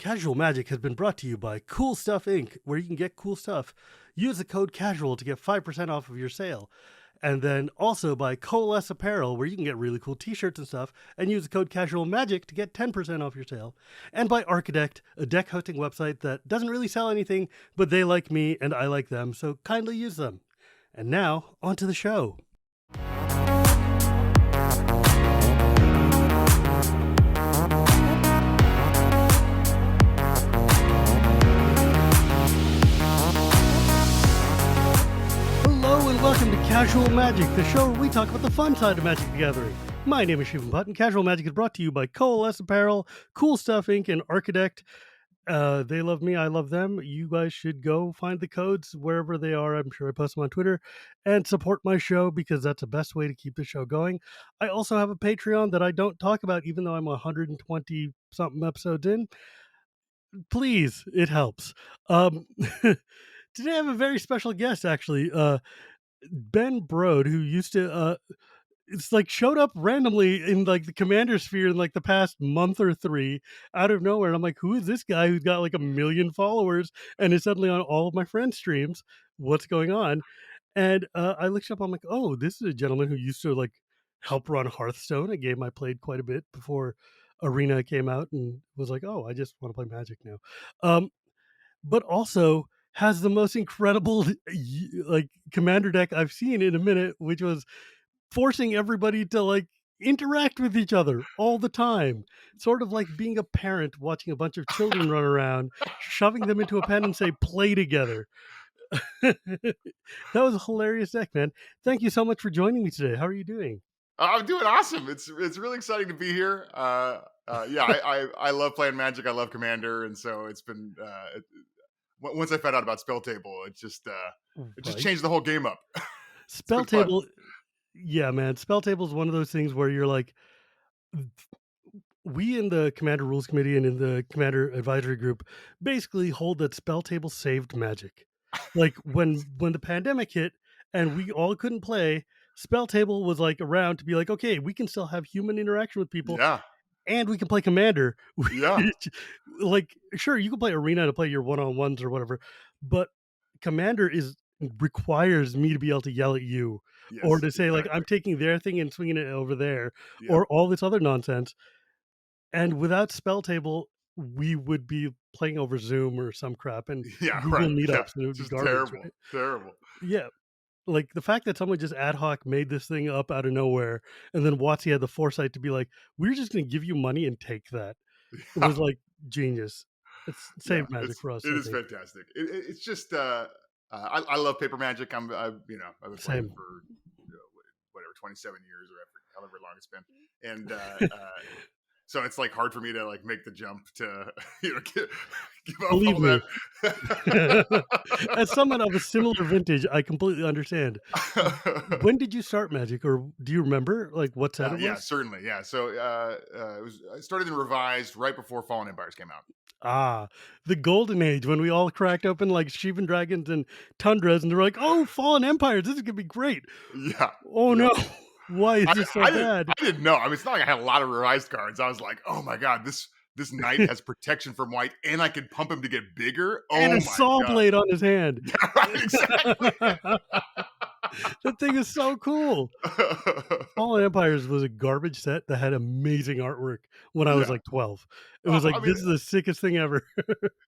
Casual Magic has been brought to you by Cool Stuff Inc., where you can get cool stuff. Use the code CASUAL to get 5% off of your sale. And then also by Coalesce Apparel, where you can get really cool t-shirts and stuff, and use the code CASUALMAGIC to get 10% off your sale. And by Archidect, a deck hosting website that doesn't really sell anything, but they like me and I like them, so kindly use them. And now, on to the show. Welcome to Casual Magic, the show where we talk about the fun side of Magic the Gathering. My name is Shivam Bhatt, and Casual Magic is brought to you by Coalesce Apparel, Cool Stuff Inc., and Archidect. They love me, I love them. You guys should go find the codes wherever they are. I'm sure I post them on Twitter, and support my show because that's the best way to keep the show going. I also have a Patreon that I don't talk about, even though I'm 120-something episodes in. Please, it helps. Today I have a very special guest, actually. Ben Brode, who used to it's like showed up randomly in like the commander sphere in like the past month or three out of nowhere, and I'm like, who is this guy who's got like 1 million followers and is suddenly on all of my friends' streams? What's going on? And I looked up, I'm like, oh, this is a gentleman who used to like help run Hearthstone, a game I played quite a bit before Arena came out, and was like, oh, I just want to play Magic now. But also has the most incredible like commander deck I've seen in a minute, which was forcing everybody to like interact with each other all the time, sort of like being a parent watching a bunch of children run around, shoving them into a pen and say play together. That was a hilarious deck, man. Thank you so much for joining me today. How are you doing? I'm doing awesome. It's really exciting to be here. I love playing Magic. I love Commander, and so it's been once I found out about Spell Table, it just changed the whole game up. Spell Table, yeah, man. Spell Table is one of those things where you're like, we in the Commander Rules Committee and in the Commander Advisory Group basically hold that Spell Table saved Magic. Like when the pandemic hit and we all couldn't play, Spell Table was like around to be like, okay, we can still have human interaction with people. Yeah. And we can play Commander. Yeah. Like, sure, you can play Arena to play your one-on-ones or whatever, but Commander requires me to be able to yell at you, yes, or to say, exactly, like, I'm taking their thing and swinging it over there, yep, or all this other nonsense. And without Spell Table, we would be playing over Zoom or some crap and Google Meetups, and it would be garbage. Terrible, right? Terrible. Yeah. Like the fact that someone just ad hoc made this thing up out of nowhere, and then WotC had the foresight to be like, we're just going to give you money and take that. It was like genius. It's saved Magic for us. It is fantastic. It's just I love paper Magic. I've been playing for whatever 27 years or however long it's been, and so it's like hard for me to like make the jump to give up. Believe all me. that. As someone of a similar vintage, I completely understand. When did you start Magic, or do you remember like what set it was? Yeah, certainly. Yeah, so I started in Revised right before Fallen Empires came out. Ah, the golden age when we all cracked open like Shivan Dragons and Tundras, and they're like, "Oh, Fallen Empires, this is gonna be great." Yeah. Oh no. Why is this so bad? I didn't know. I mean, it's not like I had a lot of Revised cards. I was like, oh my god, this knight has protection from white, and I can pump him to get bigger. And a saw blade on his hand. Yeah, right, exactly. That thing is so cool. Fallen Empires was a garbage set that had amazing artwork when I was like 12. It was like, this is the sickest thing ever.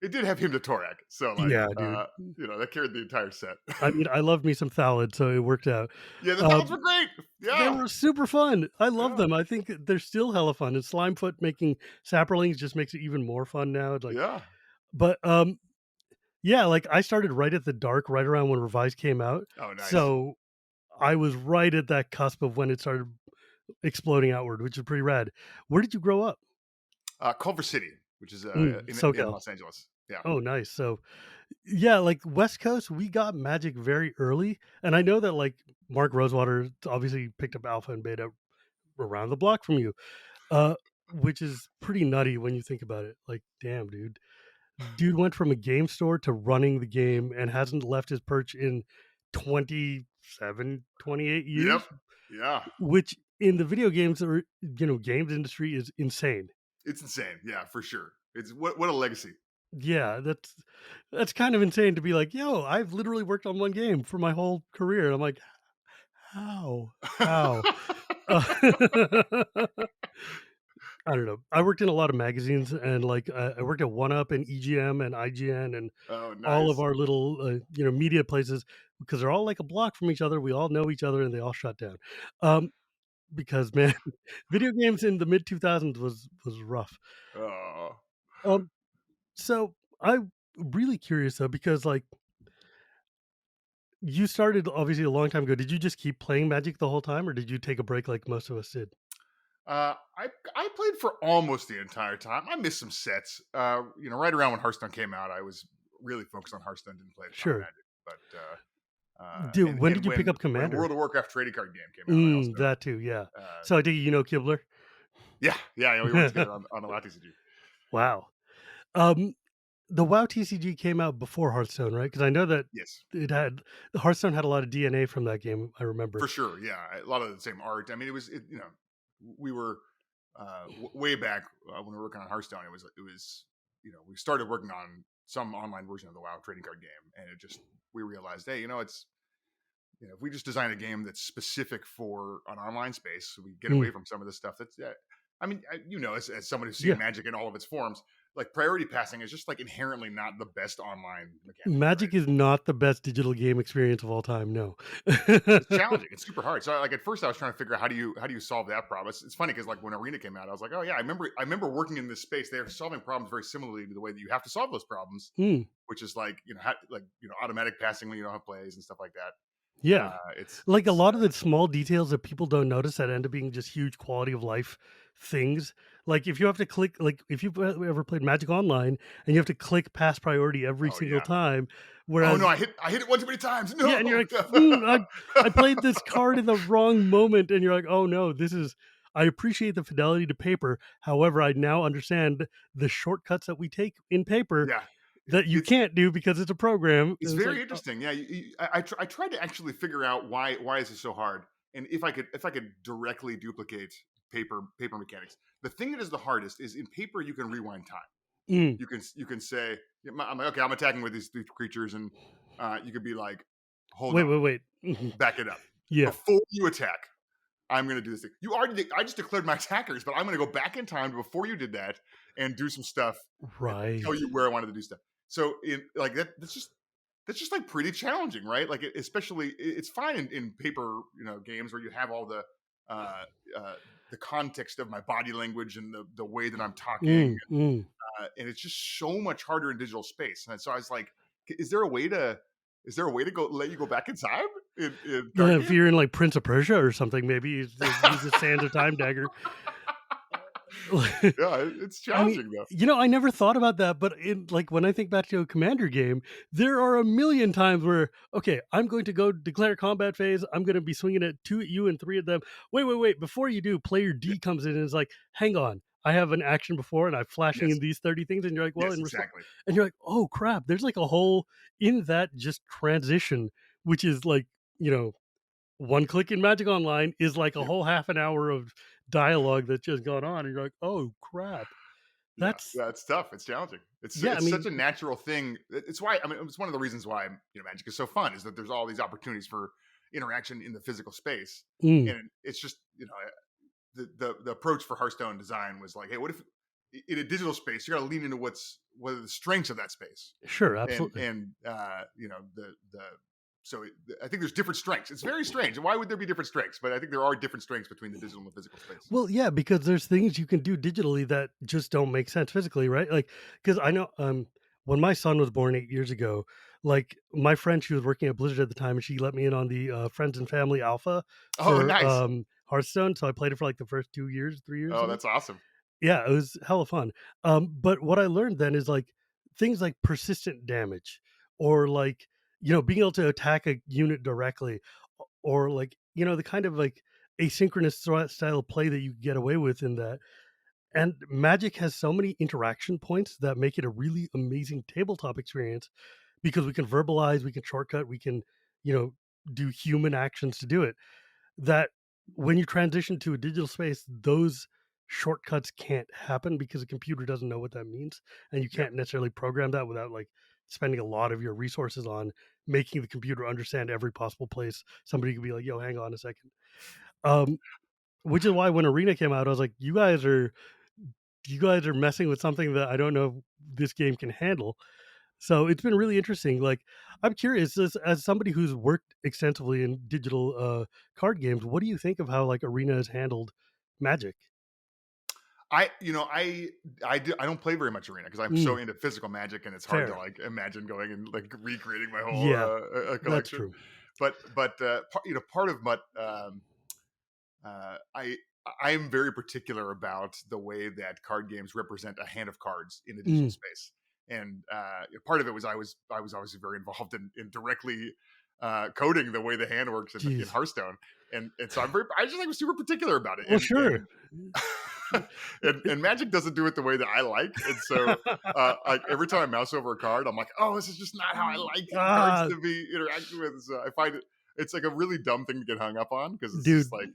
It did have Hymn to Torak, so like, yeah, dude. That carried the entire set. I mean, I loved me some Thalids, so it worked out. Yeah, the Thalids were great. Yeah, they were super fun. I love them. I think they're still hella fun. And Slimefoot making Saprolings just makes it even more fun now. It's like, yeah, but yeah, like I started right at the dark, right around when Revised came out. Oh, nice. So I was right at that cusp of when it started exploding outward, which is pretty rad. Where did you grow up? Culver City, which is in Los Angeles. Yeah. Oh, nice. So, yeah, like West Coast, we got Magic very early, and I know that like Mark Rosewater obviously picked up Alpha and Beta around the block from you, which is pretty nutty when you think about it. Like, damn, dude went from a game store to running the game and hasn't left his perch in 27, 28 years. Yep. Yeah. Which in the video games or games industry is insane. It's insane. Yeah, for sure. It's what a legacy. Yeah, that's kind of insane to be like, "Yo, I've literally worked on one game for my whole career." And I'm like, "How? How?" Uh, I don't know. I worked in a lot of magazines and, like, I worked at One Up and EGM and IGN and Oh, all of nice. our little, media places because they're all like a block from each other. We all know each other and they all shut down. Um, because, man, video games in the mid-2000s was rough. Oh. Um, so I'm really curious though because, like, you started obviously a long time ago. Did you just keep playing Magic the whole time, or did you take a break like most of us did? I played for almost the entire time. I missed some sets. Right around when Hearthstone came out, I was really focused on Hearthstone. Didn't play a ton of Sure. Magic, but Dude, when and did you pick up when World Commander? of Warcraft trading card game came out, I also That too, yeah. uh, So I think you know Kibler? yeah, we worked together on a lot of TCG. Wow. Um, the WoW TCG came out before Hearthstone, right? Because I know that Yes, it had Hearthstone had a lot of DNA from that game, I remember. for sure. Yeah, a lot of the same art. I mean, we were way back when we were working on Hearthstone. It was we started working on some online version of the WoW trading card game, and we realized, hey, it's if we just design a game that's specific for an online space, so we get Mm, away from some of the stuff that's. I mean, as someone who's seen yeah. Magic in all of its forms, like priority passing is just like inherently not the best online mechanic, right? Magic is not the best digital game experience of all time, no. It's challenging. It's super hard. So, like at first, I was trying to figure out how do you solve that problem. It's funny because like when Arena came out, I was like, oh yeah, I remember working in this space. They're solving problems very similarly to the way that you have to solve those problems, Mm, which is like automatic passing when you don't have plays and stuff like that. yeah. It's Like, a it's lot of the small details that people don't notice that end up being just huge quality of life things. Like, if you have to click like, if you've ever played Magic Online and you have to click pass priority every oh single yeah. time, Oh no, whereas I hit it one too many times. yeah, and you're No. like, I played this card in the wrong moment," and you're like, "Oh, no, this is." I appreciate the fidelity to paper, however, I now understand the shortcuts that we take in paper Yeah, that you it's can't do because it's a program, it's and it's like, very "Oh." interesting. Yeah, I tried to actually figure out why is it so hard, and if I could directly duplicate paper mechanics. The thing that is the hardest is in paper you can rewind time. Mm. You can say I'm like, okay, I'm attacking with these three creatures, and you could be like, hold Wait, on, wait, wait. back it up Yeah. before you attack. I'm going to do this thing. I just declared my attackers, but I'm going to go back in time to before you did that and do some stuff and tell Right. you where I wanted to do stuff. So in like that's just like pretty challenging, right? Like especially it's fine in paper, games where you have all uh, uh, the context of my body language and the way that I'm talking, Mm. and it's just so much harder in digital space. And so I was like, is there a way to go let you go back in time in card If games? you're in, like, Prince of Persia or something, maybe you just use the sands of time dagger. Yeah, it's I mean, challenging though. I never thought about that, but when I think back to a commander game, there are a million times where, okay, I'm going to go declare combat phase. I'm going to be swinging at two at you and three of them. Wait. Before you do, player Yeah, D comes in and is like, hang on. I have an action before and I'm flashing in yes, these 30 things. And you're like, well, yes, in response, exactly. and you're like, oh crap, there's like a whole in that just transition, which is like, you know, one click in Magic Online is like a Yeah, whole half an hour of dialogue that's just gone on. And you're like, oh crap. yeah, That's, yeah. It's tough. It's challenging. It's yeah, I it's such mean, a natural thing. It's why I mean it's one of the reasons why Magic is so fun is that there's all these opportunities for interaction in the physical space, mm, and it's just the approach for Hearthstone design was like, hey, what if in a digital space you got to lean into what are the strengths of that space, sure, and absolutely. the so I think there's different strengths. It's very strange. Why would there be different strengths? But I think there are different strengths between the digital and the physical space. Well, yeah, because there's things you can do digitally that just don't make sense physically, right? Like, because I know when my son was born 8 years ago, like my friend, she was working at Blizzard at the time, and she let me in on the Friends and Family Alpha Oh, for nice. Hearthstone. So I played it for like the first 2 years, 3 years, Oh, I think. that's awesome. Yeah, it was hella fun. But what I learned then is like things like persistent damage, or like being able to attack a unit directly, or like the kind of like asynchronous style of play that you get away with in that. And Magic has so many interaction points that make it a really amazing tabletop experience because we can verbalize, we can shortcut, we can you know do human actions to do it. That when you transition to a digital space, those shortcuts can't happen because the computer doesn't know what that means, and you Yeah. can't necessarily program that without like spending a lot of your resources on making the computer understand every possible place somebody could be like, "Yo, hang on a second." Um, which is why when Arena came out, I was like, you guys are messing with something that I don't know if this game can handle." So it's been really interesting. Like, I'm curious, as somebody who's worked extensively in digital card games, what do you think of how like Arena has handled Magic? I don't play very much Arena because I'm so Mm, into physical Magic, and it's hard to fair. like imagine going and like recreating my whole Yeah, that's collection. true. Part of what I am very particular about the way that card games represent a hand of cards in the digital Mm, space, and part of it was I was obviously very involved in directly coding the way the hand works in jeez. Hearthstone, and so I just like was super particular about it, Well, sure. and and Magic doesn't do it the way that I like, and so like every time I mouse over a card, I'm like, oh, this is just not how I like cards Ah, to be interacted with. So I find it's like a really dumb thing to get hung up on because it's just dude. like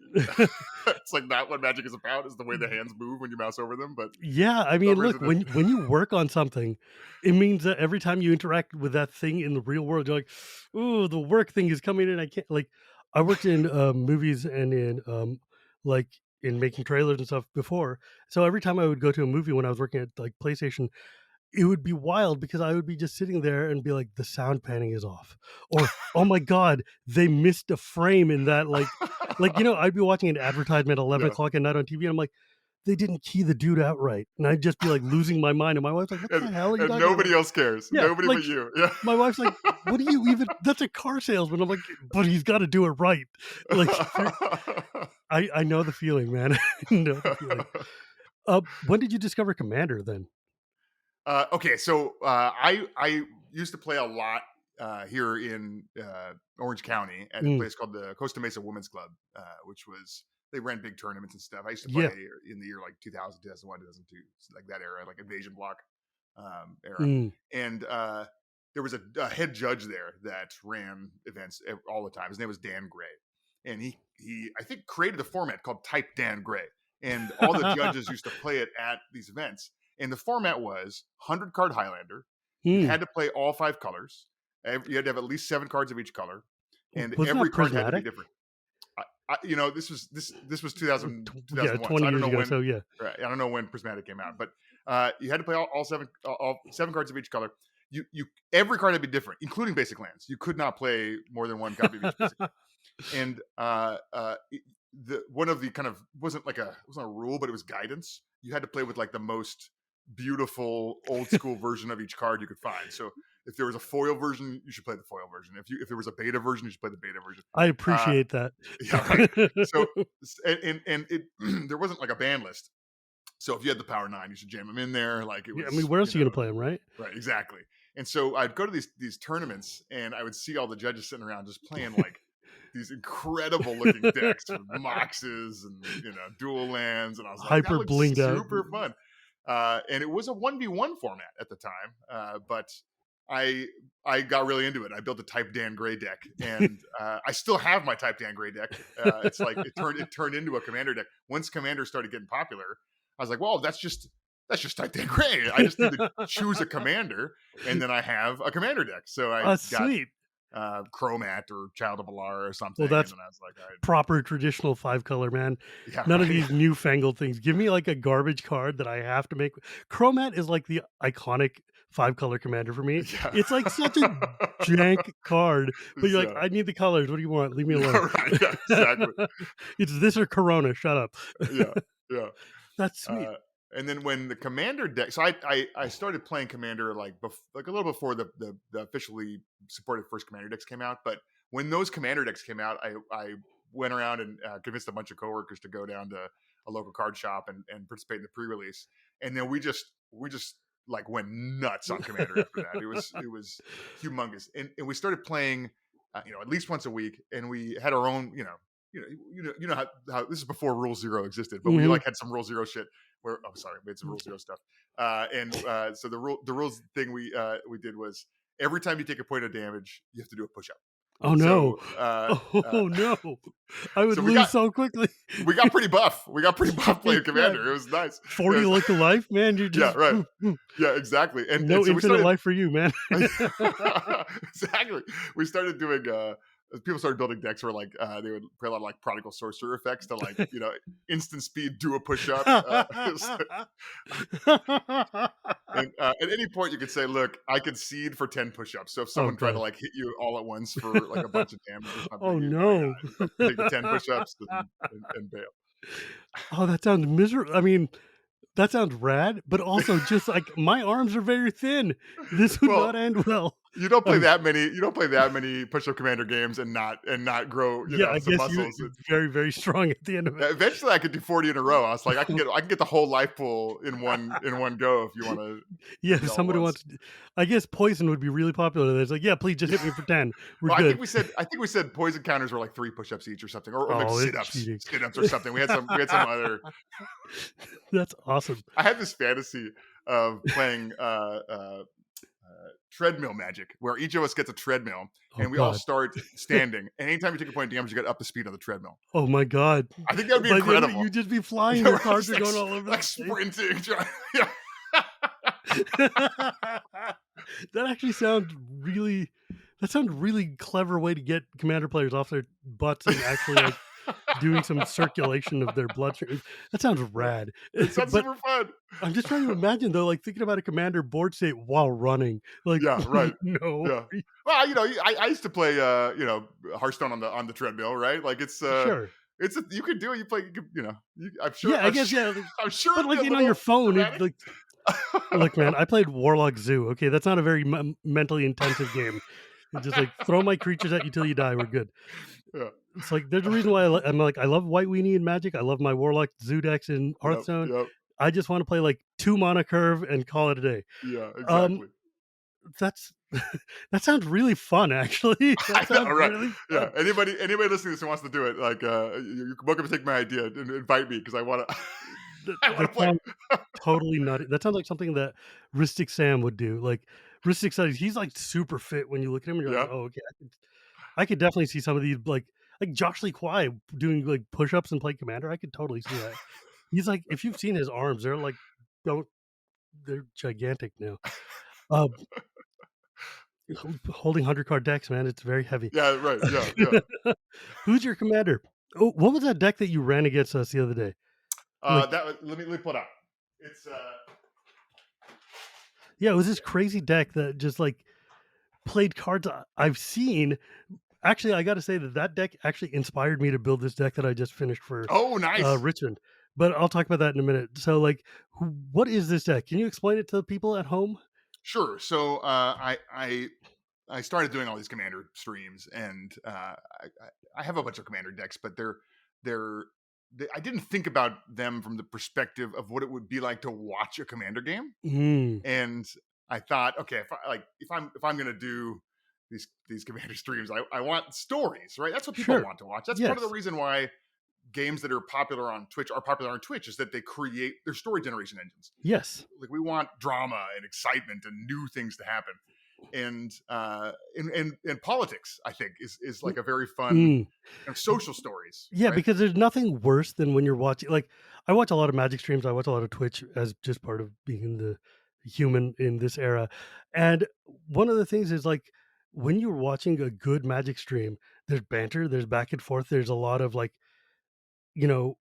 it's like not what Magic is about is the way the hands move when you mouse over them. But Yeah, I for some mean, look, reason, it, when you work on something, it means that every time you interact with that thing in the real world, you're like, "Ooh, the work thing is coming in. I can't." Like, I worked in movies and in like in making trailers and stuff before. So every time I would go to a movie when I was working at like PlayStation, it would be wild because I would be just sitting there and be like, "The sound panning is off," or "Oh my god, they missed a frame in that." I'd be watching an advertisement at 11 yeah, o'clock at night on TV, and I'm like, they didn't key the dude out right. And I'd just be like losing my mind. And my wife's like, what the hell are you and talking about? nobody else cares. Yeah. Nobody Like but you. Yeah. my wife's like, what do you even, that's a car salesman. I'm like, but he's got to do it right. Like, I know the feeling, man. I know the feeling. When did you discover Commander then? Okay, so I used to play a lot here in Orange County at a Mm, place called the Costa Mesa Women's Club, which was they ran big tournaments and stuff. I used to play yeah. in the year like 2000, 2001, 2002, like that era, like Invasion Block era. Mm. And there was a head judge there that ran events all the time. His name was Dan Gray, and he I think created a format called Type Dan Gray, and all the judges used to play it at these events. And the format was 100 card Highlander. You Mm. had to play all 5 colors. You had to have at least 7 cards of each color, and Wasn't every that card had to be prismatic? different. This was 2000, Yeah, 2001. So 20 I don't years know ago. when. So yeah. Right, I don't know when Prismatic came out, but you had to play all 7 cards of each color. You every card had to be different, including basic lands. You could not play more than one copy of each basic land. And the one of the kind of it wasn't a rule, but it was guidance. You had to play with like the most beautiful old school version of each card you could find. So if there was a foil version, you should play the foil version. If there was a beta version, you should play the beta version. I Uh, appreciate that. yeah, right. So and it there wasn't like a ban list. So if you had the power 9, you should jam them in there. Like it Yeah, I mean, was, where else are you gonna play him, right? right, exactly. And so I'd go to these tournaments, and I would see all the judges sitting around just playing like these incredible looking decks with moxes and dual lands, and I was like, that Hyper looks blinged out. super fun. And it was a 1v1 format at the time, but I I got really into it. I built a Type Dan Gray deck, and I still have my Type Dan Gray deck. It's like it turned into a Commander deck once Commander started getting popular. I was like, well, that's just Type Dan Gray. I just need to choose a commander, and then I have a commander deck. So I got Sweet. Chromat or Child of Alar or Well, something, and that's then I was like, all right, proper traditional 5 color, man. yeah, None of right, these newfangled things. Give me like a garbage card that I have to make. Chromat is like the iconic 5 color commander for me. yeah, It's like such a jank card, but you're like, yeah, I need the colors. What do you want? Leave me yeah, alone. right, yeah, exactly, It's this or Corona. Shut up. yeah, yeah. That's sweet. Uh, and then when the commander deck, so I started playing commander like a little before the officially supported first commander decks came out. But when those commander decks came out, I went around and convinced a bunch of coworkers to go down to a local card shop and participate in the pre-release. And then we just like went nuts on commander after that. It was humongous, and we started playing, at least once a week, and we had our own, how this is before Rule Zero existed, but we Mhm. like had some Rule Zero shit where sorry, we had some Rule Zero stuff. So the rules thing we did was every time you take a point of damage, you have to do a push up. Oh no. So Oh no. I would so we lose got so quickly. we got pretty buff. We got pretty buff playing Yeah. Commander. It was nice. It 40 was, look alike, man. You're yeah, just right. Yeah, exactly. And no so we infinite started life for you, man. exactly. We started doing people started building decks where like they would play a lot of like prodigal sorcerer effects to like, instant speed, do a push up. And at any point you could say, look, I could seed for 10 push-ups. So if Oh someone tried to god. like hit you all at once for like a bunch of damage or something, Oh you'd go, no. yeah, you take the 10 push-ups and bail. Oh, that sounds miserable. I mean, that sounds rad, but also just like my arms are very thin. This would Well, not end well. you don't play Um, that many. You don't play that many push-up commander games and not grow, yeah, I some guess muscles. you're very, very strong at the end of it. Yeah, eventually, I could do 40 in a row. I was like, I can get the whole life pool in one go if you want to Yeah, hit me if all at somebody once. wants to, I guess poison would be really popular. It's like, yeah, please just hit me for 10. We're Well, I think good. we said I think we said poison counters were like 3 push-ups each or something, or maybe Oh, it's sit-ups, cheating. sit-ups or something. We had some other. That's awesome. I had this fantasy of playing treadmill magic, where each of us gets a treadmill, Oh and we all god. start standing. And anytime you take a point of damage, you get up the speed of the treadmill. Oh my god. I think that would be By the end of it, incredible. you'd just be flying. Yeah, Your we're cards just are like, going all over the like place. sprinting. Yeah. That actually sounds really. That sounds really clever way to get commander players off their butts and actually like doing some circulation of their bloodstream. That sounds rad. It sounds But super fun. I'm just trying to imagine though, like thinking about a commander board state while running. Like, Yeah, right. no. Yeah. Well, I used to play Hearthstone on the treadmill, right? Like Sure. you could do it. I'm sure Yeah, I guess yeah. I'm sure But it'd be like a on your little phone, it dramatic. like look, man. I played Warlock Zoo. Okay, that's not a very mentally intensive game. It's just like throw my creatures at you till you die. We're good. Yeah. It's like there's a reason why I'm like I love White Weenie in Magic. I love my Warlock Zoo decks in Yep. Hearthstone. Yep. I just want to play like 2 mana curve and call it a day. Yeah, Um, exactly. that's that sounds really fun, actually. I That know, sounds right? really Yeah. fun. Anybody listening to this who wants to do it, like you're welcome to take my idea and invite me because I want to. That, I want to that play. sounds totally nutty. That sounds like something that Ristic Sam would do. Like Ristic Sam, he's like super fit when you look at him. And you're like, Yeah. oh, okay. I could definitely see some of these like Josh Lee Kwai doing like push-ups and play commander. I could totally see that. He's like, if you've seen his arms, they're like don't they're gigantic now. Uh, holding 100 card decks, man, it's very heavy. Yeah. Right. Yeah. Yeah. Who's your commander? Oh, what was that deck that you ran against us the other day? Like, Let me pull it up. It's yeah, it was this crazy deck that just like played cards I've seen. Actually, I got to say that deck actually inspired me to build this deck that I just finished for oh, nice. Richmond. But I'll talk about that in a minute. So, like, what is this deck? Can you explain it to the people at home? Sure. So I started doing all these commander streams, and I have a bunch of commander decks, but they're I didn't think about them from the perspective of what it would be like to watch a commander game. Mm, And I thought, okay, if I'm gonna do these commander streams, I want stories, right? That's what people sure. want to watch. That's part of the Yes. reason why games that are popular on Twitch is that they create their story generation engines. Yes. Like we want drama and excitement and new things to happen. And and politics, I think, is like a very fun Mm. social stories, Yeah, right? because there's nothing worse than when you're watching. Like, I watch a lot of Magic streams. I watch a lot of Twitch as just part of being the human in this era. And one of the things is like when you're watching a good Magic stream, there's banter, there's back and forth, there's a lot of like, you know,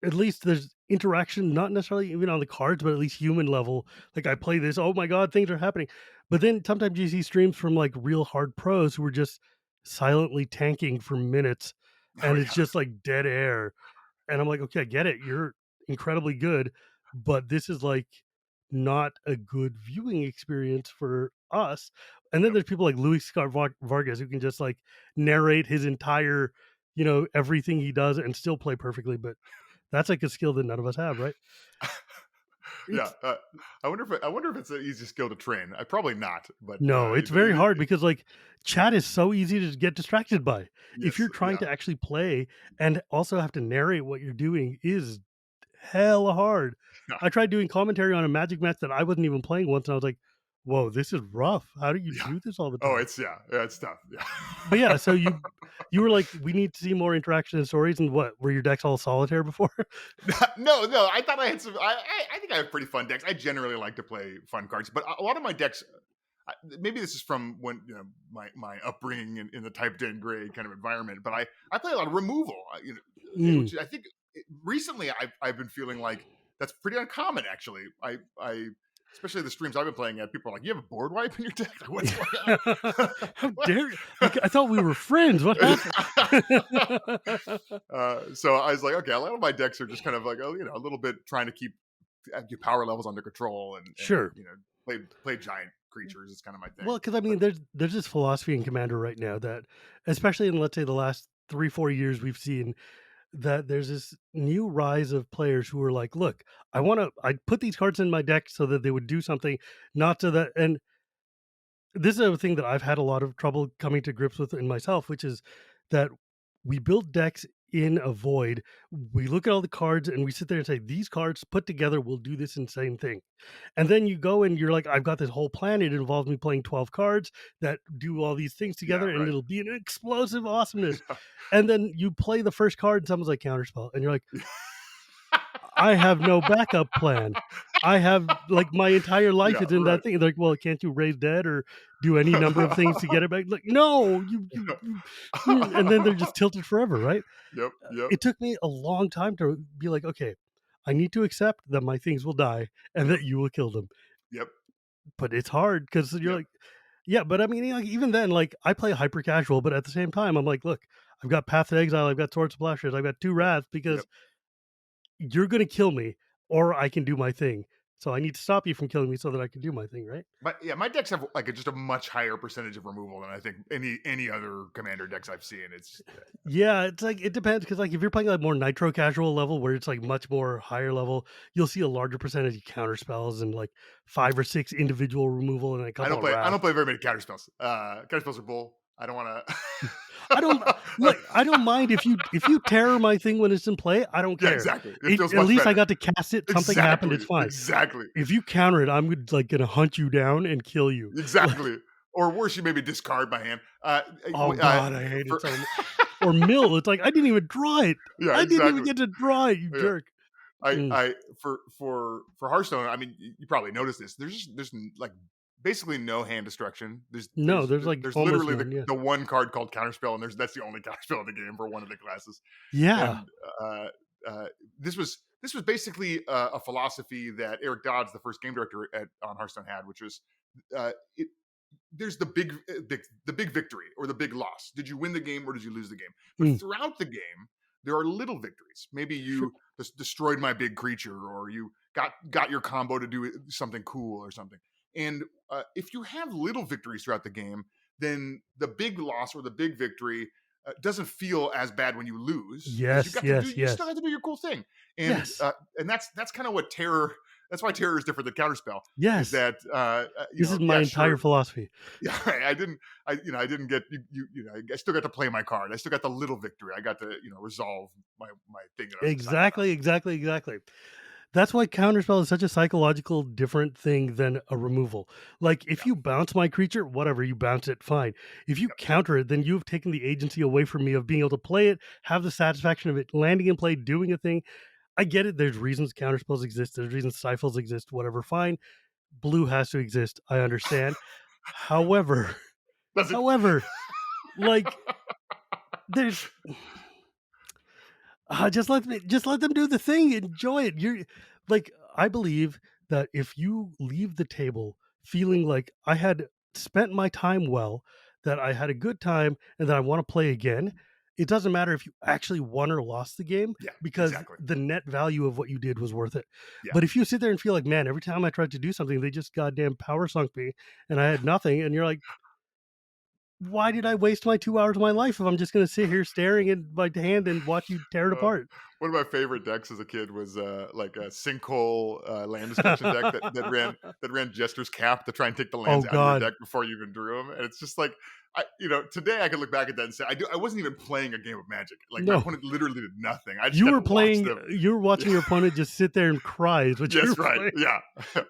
at least there's interaction, not necessarily even on the cards, but at least human level. Like I play this, oh my god, things are happening. But then sometimes you see streams from like real hard pros who are just silently tanking for minutes, Oh and it's yeah. just like dead air. And I'm like, okay, I get it. You're incredibly good, but this is like not a good viewing experience for us. And then Yep. there's people like Louis Scott Vargas who can just like narrate his entire, everything he does and still play perfectly. But that's like a skill that none of us have, right? Yeah. It's I wonder if it's an easy skill to train. Probably not, but no, it's very hard because like chat is so easy to get distracted by. If yes, you're trying yeah. to actually play and also have to narrate what you're doing is hella hard. Yeah. I tried doing commentary on a Magic match that I wasn't even playing once, and I was like, whoa, this is rough. How do you Yeah. do this all the Oh, time? it's tough. Yeah. But yeah, so you were like, we need to see more interaction and stories. And what were your decks all solitaire before? No. I thought I had some. I think I have pretty fun decks. I generally like to play fun cards, but a lot of my decks. Maybe this is from when my upbringing in the Type 10 grade kind of environment, but I play a lot of removal. Mm. Which I think recently I've been feeling like that's pretty uncommon. Actually, I especially the streams I've been playing at, people are like, "You have a board wipe in your deck? Like, what's going on?" How What? dare you? I thought we were friends. What happened? So I was like, okay, a lot of my decks are just kind of like, a little bit trying to keep your power levels under control and Sure. play giant creatures. It's kind of my thing. Well, because I But mean, there's this philosophy in Commander right now that, especially in let's say the last 3-4 years, we've seen that there's this new rise of players who are like, look, I put these cards in my deck so that they would do something, not so that. And this is a thing that I've had a lot of trouble coming to grips with in myself, which is that we build decks in a void. We look at all the cards and we sit there and say, these cards put together will do this insane thing. And then you go and you're like, I've got this whole plan. It involves me playing 12 cards that do all these things yeah, together and right. it'll be an explosive awesomeness. And then you play the first card and someone's like counterspell. And you're like, I have no backup plan. I have like my entire life Yeah, is in right. that thing. They're like, well, can't you raise dead or do any number of things to get it back? Like, no, and then they're just tilted forever, right? Yep. It took me a long time to be like, okay, I need to accept that my things will die and Yep. that you will kill them. Yep. But it's hard because you're Yep. like, yeah, but I mean, like, even then, like, I play hyper casual, but at the same time, I'm like, look, I've got Path to Exile, I've got Sword Splashers, I've got 2 Wraths because Yep. you're gonna kill me or I can do my thing. So I need to stop you from killing me so that I can do my thing, right? My decks have like just a much higher percentage of removal than I think any other commander decks I've seen. It's Yeah, it's like it depends because like if you're playing like more nitro casual level where it's like much more higher level, you'll see a larger percentage of counter spells and like 5 or 6 individual removal and a couple of I wrath. don't play very many counter spells. Counter spells are bull. I don't want I don't to. like I don't mind if you terror my thing when it's in play, I don't Yeah, care. exactly. It feels At much least I better. got to cast it, something happened, it's fine. Exactly. If you counter it, I'm like gonna hunt you down and kill you. Like, Exactly. Or worse, you maybe discard my hand. oh god, I hate it For so much. Or mill, it's like I didn't even draw it. yeah, I didn't even exactly. get to draw it, you Yeah. jerk. Mm. I for Hearthstone, I mean, you probably noticed this. There's like basically no hand destruction. No, there's like There's almost literally none, yeah. the one card called Counterspell, and that's the only counterspell in the game for one of the classes. Yeah. And uh, uh, this was basically a philosophy that Eric Dodds, the first game director on Hearthstone, had, which was it, there's the big victory or the big loss. Did you win the game or did you lose the game? But Mm. throughout the game, there are little victories. Maybe Sure. you destroyed my big creature, or you got your combo to do something cool or something. And if you have little victories throughout the game, then the big loss or the big victory doesn't feel as bad when you lose because Yes, you still have to do your cool thing. And yes, that's kind of what terror. That's why terror is different than counterspell. Is yes. that This is my entire sure, philosophy. yeah, I didn't get I still got to play my card. I still got the little victory. I got to resolve my thing that I was excited about. Exactly. That's why counterspell is such a psychological different thing than a removal. Like if Yeah, you bounce my creature, whatever, you bounce it, fine. If you yep, counter it, then you've taken the agency away from me of being able to play it, have the satisfaction of it landing in play, doing a thing. I get it. There's reasons counterspells exist. There's reasons stifles exist. Whatever, fine. Blue has to exist. I understand. However, that's it. however, like there's just let them do the thing. Enjoy it. You're like I believe that if you leave the table feeling like I had spent my time well, that I had a good time, and that I want to play again, it doesn't matter if you actually won or lost the game Yeah, because exactly. the net value of what you did was worth it. Yeah, But if you sit there and feel like, man, every time I tried to do something, they just goddamn power sunk me and I had nothing, and you're like, why did I waste my 2 hours of my life if I'm just going to sit here staring at my hand and watch you tear it uh, apart? One of my favorite decks as a kid was like a sinkhole land destruction deck that ran Jester's Cap to try and take the Oh lands out of your God, deck before you even drew them. And it's just like today I could look back at that and say I wasn't even playing a game of Magic. Like my no. opponent literally did nothing. I just You got were to watch playing. them. You were watching your opponent just sit there and cry. Is what you Yes, were right. playing. Yeah.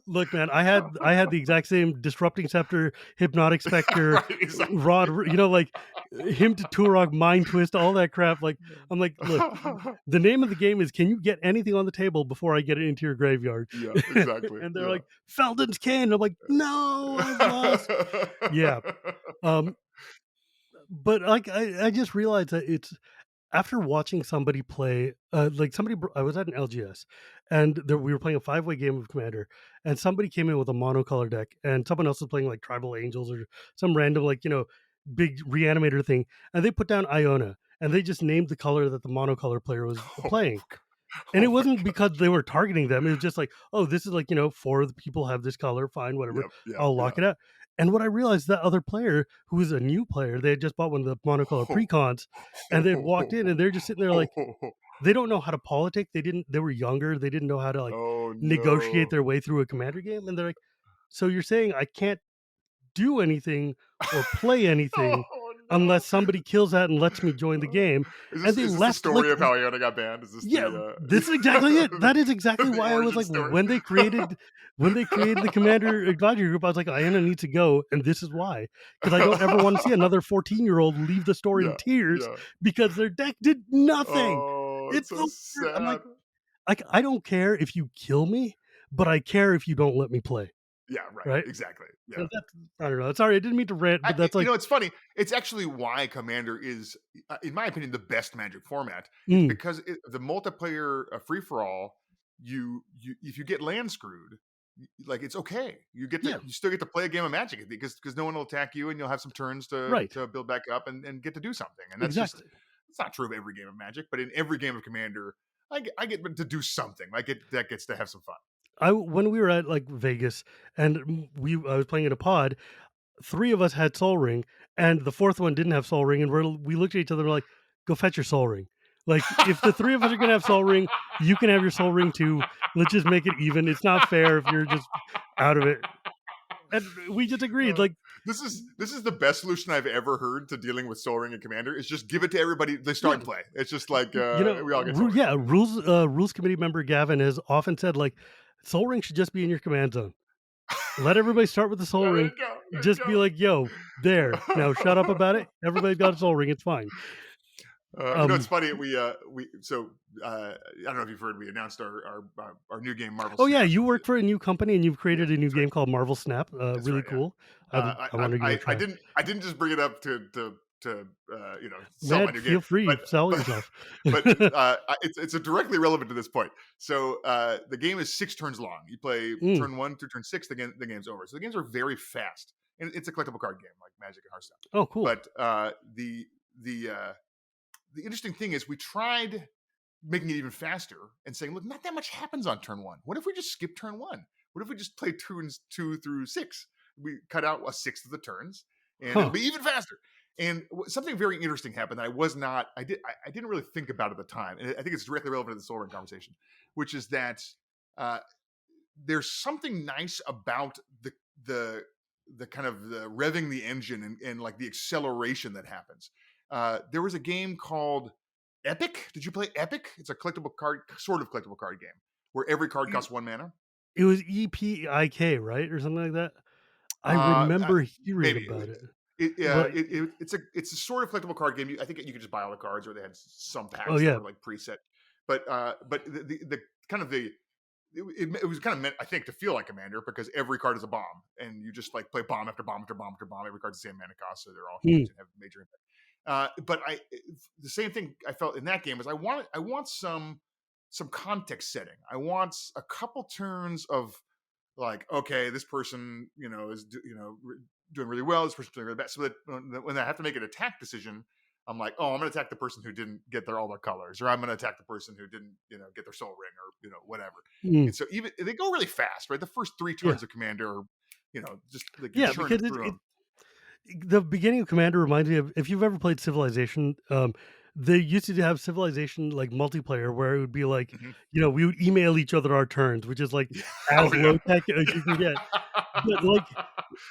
Look, man, I had the exact same disrupting scepter, hypnotic specter, Right. Exactly. rod. Like him to Turok, mind twist, all that crap. Like I'm like, look, the name of the game is can you get anything on the table before I get it into your graveyard? Yeah. Exactly. And they're Yeah. like, Felden's Kin. I'm like, no, I've lost. Yeah. Um, but like I just realized that it's after watching somebody play, I was at an LGS, and we were playing a 5-way game of Commander, and somebody came in with a monocolor deck, and someone else was playing like Tribal Angels or some random big reanimator thing, and they put down Iona, and they just named the color that the monocolor player was Oh, playing. And oh it my wasn't gosh. because they were targeting them. It was just like, oh, this is like, 4 of the people have this color. Fine, whatever. Yep. Yep. I'll lock Yeah. it out. And what I realized, that other player who was a new player, they had just bought one of the monocolor precons, and they'd walked in and they're just sitting there like, they don't know how to politic. They were younger. They didn't know how to like Oh negotiate no. their way through a commander game. And they're like, so you're saying I can't do anything or play anything Oh no. unless somebody kills that and lets me join the game. Is And this they is this the left like story of how Iona got banned? Is this yeah, the this is exactly it. That is exactly the why I was origin like, story? when they created the commander advisory group, I was like, Iona needs to go, and this is why. Because I don't ever want to see another 14-year-old leave the store in Yeah, tears yeah. because their deck did nothing. Oh, it's It's so so weird. I'm sad. like, I don't care if you kill me, but I care if you don't let me play. Yeah, right. Right? Exactly. Yeah. And that's, I don't know. Sorry, I didn't mean to rant, but that's like, It's funny. It's actually why Commander is, in my opinion, the best Magic format. It's mm, because the multiplayer free for all. You if you get land screwed, like it's okay. yeah, You still get to play a game of Magic because no one will attack you, and you'll have some turns right, to build back up and get to do something. And that's just exactly. it's not true of every game of Magic, but in every game of Commander, I get to do something. That gets to have some fun. When we were at like Vegas and I was playing in a pod, 3 of us had Soul Ring, and the 4th one didn't have Soul Ring, and we looked at each other and we're like, "Go fetch your Soul Ring." Like, if the 3 of us are gonna have Soul Ring, you can have your Soul Ring too. Let's just make it even. It's not fair if you're just out of it. And we just agreed, Uh, like, this is the best solution I've ever heard to dealing with Soul Ring and Commander. Is just give it to everybody. They yeah, start and play. It's just like we all get Soul ru Ring. yeah, rules committee member Gavin has often said, like, Soul Ring should just be in your command zone. Let everybody start with the Soul Yeah, there Ring. you go. There Just be like, "Yo, there. Now shut up about it. Everybody's got a Soul Ring. It's fine." It's Um funny. We so I don't know if you've heard. We announced our new game, Marvel Oh yeah, Snap. you work for a new company and you've Yeah, created a new that's right. game called Marvel Snap. That's Really right. Yeah. cool. I want to give it a I try. didn't just bring it up to sell my Man, new game, feel free, sell but yourself. it's a directly relevant to this point. So the game is 6 turns long. You play Mm. turn 1 through turn 6. The game's over. So the games are very fast, and it's a collectible card game like Magic and Hearthstone. Oh, cool. But the interesting thing is we tried making it even faster and saying, look, not that much happens on turn 1. What if we just skip turn 1? What if we just play turns 2 through 6? We cut out a sixth of the turns, and it'll Huh. be even faster. And something very interesting happened that I didn't really think about at the time, and I think it's directly relevant to the Soul Ring conversation, which is that uh, there's something nice about the kind of the revving the engine and like the acceleration that happens. There was a game called Epic. Did you play Epic? It's a sort of collectible card game where every card costs 1 mana. It was EPIK, right? Or something like that? I Uh, remember hearing Maybe about it. it, But it's a sort of collectible card game. I think you could just buy all the cards, or they had some oh packs that yeah. were like preset. But the kind of the it was kind of meant, I think, to feel like Commander because every card is a bomb, and you just like play bomb after bomb after bomb after bomb. Every card's the same mana cost, so they're all Mm. huge and have major impact. But the same thing I felt in that game is I want some context setting. I want a couple turns of like, okay, this person is doing really well. This person's doing really bad. So that when I have to make an attack decision, I'm like, oh, I'm going to attack the person who didn't get all their colors, or I'm going to attack the person who didn't get their soul ring, or whatever. Mm. And so even they go really fast, right? The first 3 Yeah. turns of Commander are just like you're Yeah, churning because through them. the beginning of Commander reminds me of if you've ever played Civilization. they used to have Civilization like multiplayer where it would be like, Mhm. we would email each other our turns, which is like Yeah. as Oh, yeah. low tech as you can get. But like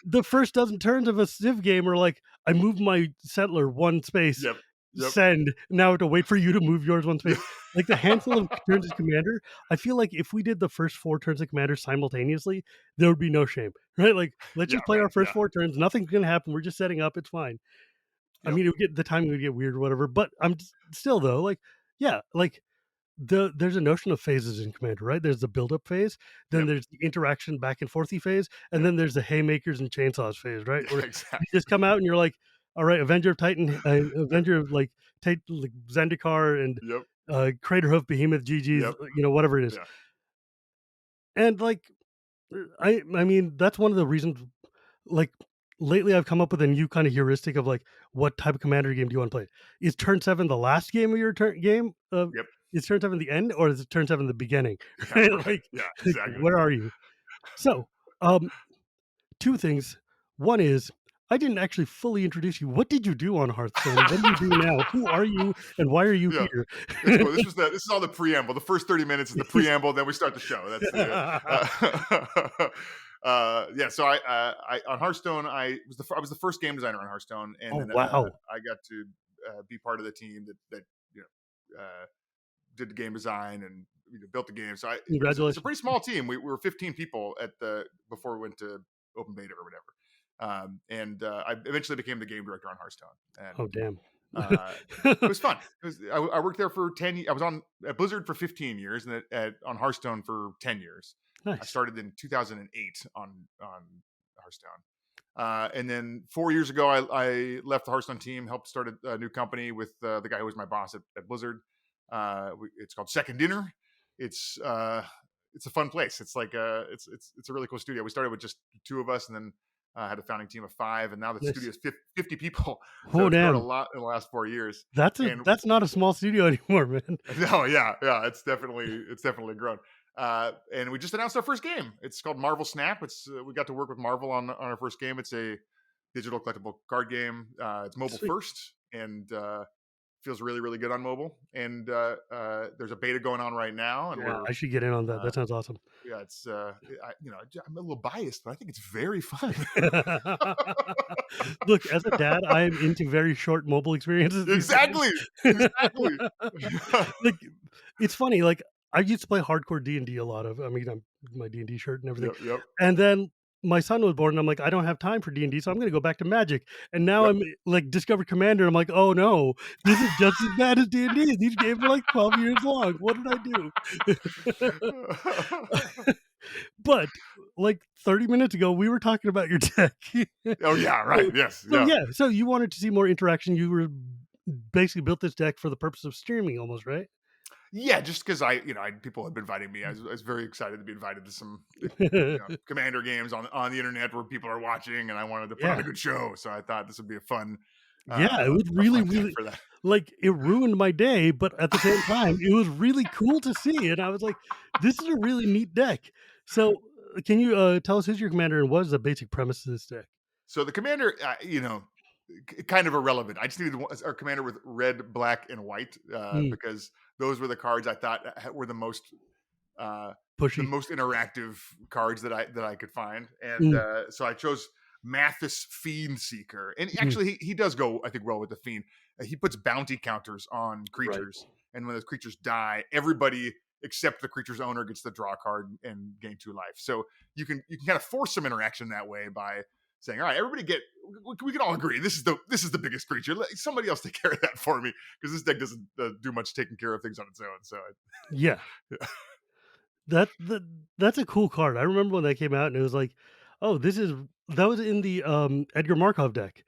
the first dozen turns of a Civ game are like, I move my settler one space, Yep. Yep. send. Now I have to wait for you to move yours one space. Yeah. Like the handful of turns as commander, I feel like if we did the first 4 turns of commander simultaneously, there would be no shame, right? Like, let's Yeah, just play right. our first Yeah. 4 turns. Nothing's gonna happen. We're just setting up. It's fine. I Yep. mean, the timing would get weird or whatever. But still though, like, yeah, like there's a notion of phases in Commander, right? There's the build-up phase, then Yep. there's the interaction back and forthy phase, and Yep. then there's the haymakers and chainsaws phase, right? Yeah, Where you exactly. just come out and you're like, all right, Avenger of Titan, Avenger of like like Zendikar and Yep. Craterhoof, Behemoth, GG's, Yep. whatever it is. Yeah. And like I mean, that's one of the reasons like lately I've come up with a new kind of heuristic of like what type of commander game do you want to play? Is turn 7 the last game of your turn game? Yep. Is turn 7 the end or is it turn 7 the beginning? Yeah, Right? right. Like, Yeah, like, exactly. where are you? So, um, two things. One is I didn't actually fully introduce you. What did you do on Hearthstone? What do you do now? Who are you and why are you Yeah. here? It's cool. This is all the preamble. The first 30 minutes is the preamble, then we start the show. That's the yeah. So I on Hearthstone, I was the first game designer on Hearthstone, and Oh then wow. I got to be part of the team that did the game design and built the game. So it's a Congratulations. pretty small team. We were 15 people at the before we went to open beta or whatever. And I eventually became the game director on Hearthstone, Oh and damn. it was fun. I worked there for 10. I was on at Blizzard for 15 years, and on Hearthstone for 10 years. I Nice. started in 2008 on Hearthstone, and then 4 years ago, I left the Hearthstone team, helped start a new company with the guy who was my boss at Blizzard. It's called Second Dinner. It's it's a fun place. It's like it's a really cool studio. We started with just 2 of us, and then had a founding team of 5, and now the studio Nice. is 50 people. So Oh it's grown a damn. lot in the last 4 years. And That's not a small studio anymore, man. no, yeah, yeah, it's definitely grown. And we just announced our first game. It's called Marvel Snap. It's we got to work with Marvel on our first game. It's a digital collectible card game. It's mobile Sweet. first, and feels really really good on mobile. And there's a beta going on right now, and Yeah, we're I should get in on that. uh, That sounds awesome. yeah, it's I'm a little biased, but I think it's very fun. Look, as a dad, I am into very short mobile experiences these Exactly, days. exactly. Like, it's funny, like, I used to play hardcore D&D a lot of I mean, I'm my D&D shirt and everything, Yep, yep, and then my son was born, and I'm like, "I don't have time for D&D, so I'm gonna go back to Magic," and now yep. I'm, like, discovered Commander, I'm like, "Oh, no. This is just as bad as D&D. These games are, like, 12 years long. What did I do?" But, like, 30 minutes ago, we were talking about your deck. Oh yeah, right. So Yes, so, yeah. yeah, so you wanted to see more interaction, you were basically built this deck for the purpose of streaming almost, right? Yeah, just because people had been inviting me. I was very excited to be invited to some commander games on the internet where people are watching, and I wanted to put on a Yeah. good show. So I thought this would be Yeah, it was a really, fun deck really for that. like, it ruined my day, but at the same time, it was really cool to see, and I was like, "This is a really neat deck." So, can you, tell us who's your commander and what is the basic premise of this deck? So the commander, kind of irrelevant. I just needed our commander with red, black, and white Mm, because those were the cards I thought were uh, the pushy. most interactive cards that I could find, and Mm, so I chose Mathas Fiend Seeker, and mm, actually he does go I think well with the Fiend. He puts bounty counters on right. creatures, and when those creatures die, everybody except the creature's owner gets to draw a card and gain 2 life. So you can kind of force some interaction that way by saying, all right, everybody we can all agree this is the biggest creature. Let somebody else take care of that for me because this deck doesn't do much taking care of things on its own. So Yeah. That's a cool card. I remember when that came out and it was like, "Oh, this is" that was in the, Edgar Markov deck,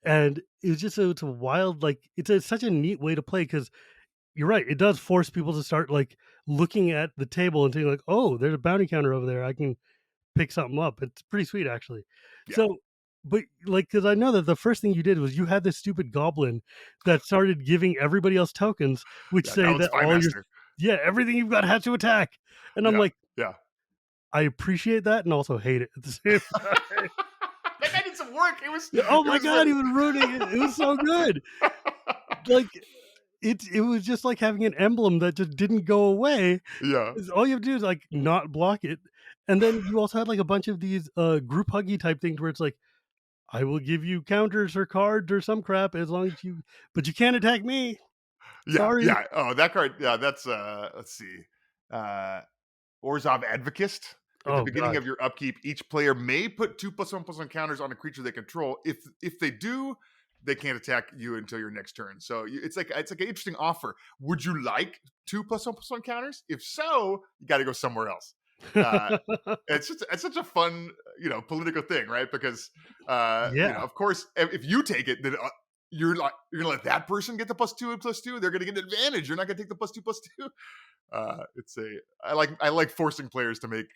and it was just it's a wild, like it's such a neat way to play because 'cause you're right, it does force people to start, like, looking at the table and saying like, "Oh, there's a bounty counter over there. I can pick something up." It's pretty sweet, actually. yeah, So, but, like, because I know that the first thing you did was you had this stupid goblin that started giving everybody else tokens, which yeah, say Gauntlet that Spy all your Master. yeah, everything you've got has to attack, and I'm Yeah, like, yeah. I appreciate that and also hate it at the same time. That guy did some work. Yeah, oh It my was god, he was ruining it. It was so good. Like, it was just like having an emblem that just didn't go away. Yeah. All you have to do is like not block it. And then you also had like a bunch of these group huggy type things where it's like, I will give you counters or cards or some crap as long as you, but you can't attack me. Yeah, Sorry. yeah. Oh, that card. Yeah, that's let's see. Uh Orzhov Advocist. At the Oh beginning god. of your upkeep, each player may put 2+1/+1 counters on a creature they control. If they do, they can't attack you until your next turn. So it's like an interesting offer. Would you like 2+1/+1 counters? If so, you got to go somewhere else. Uh, it's such a fun political thing, right? Because Yeah. of course if you take it, then you're gonna let that person get the +2 and +2. They're gonna get an advantage. You're not gonna take the +2/+2. It's a I like forcing players to make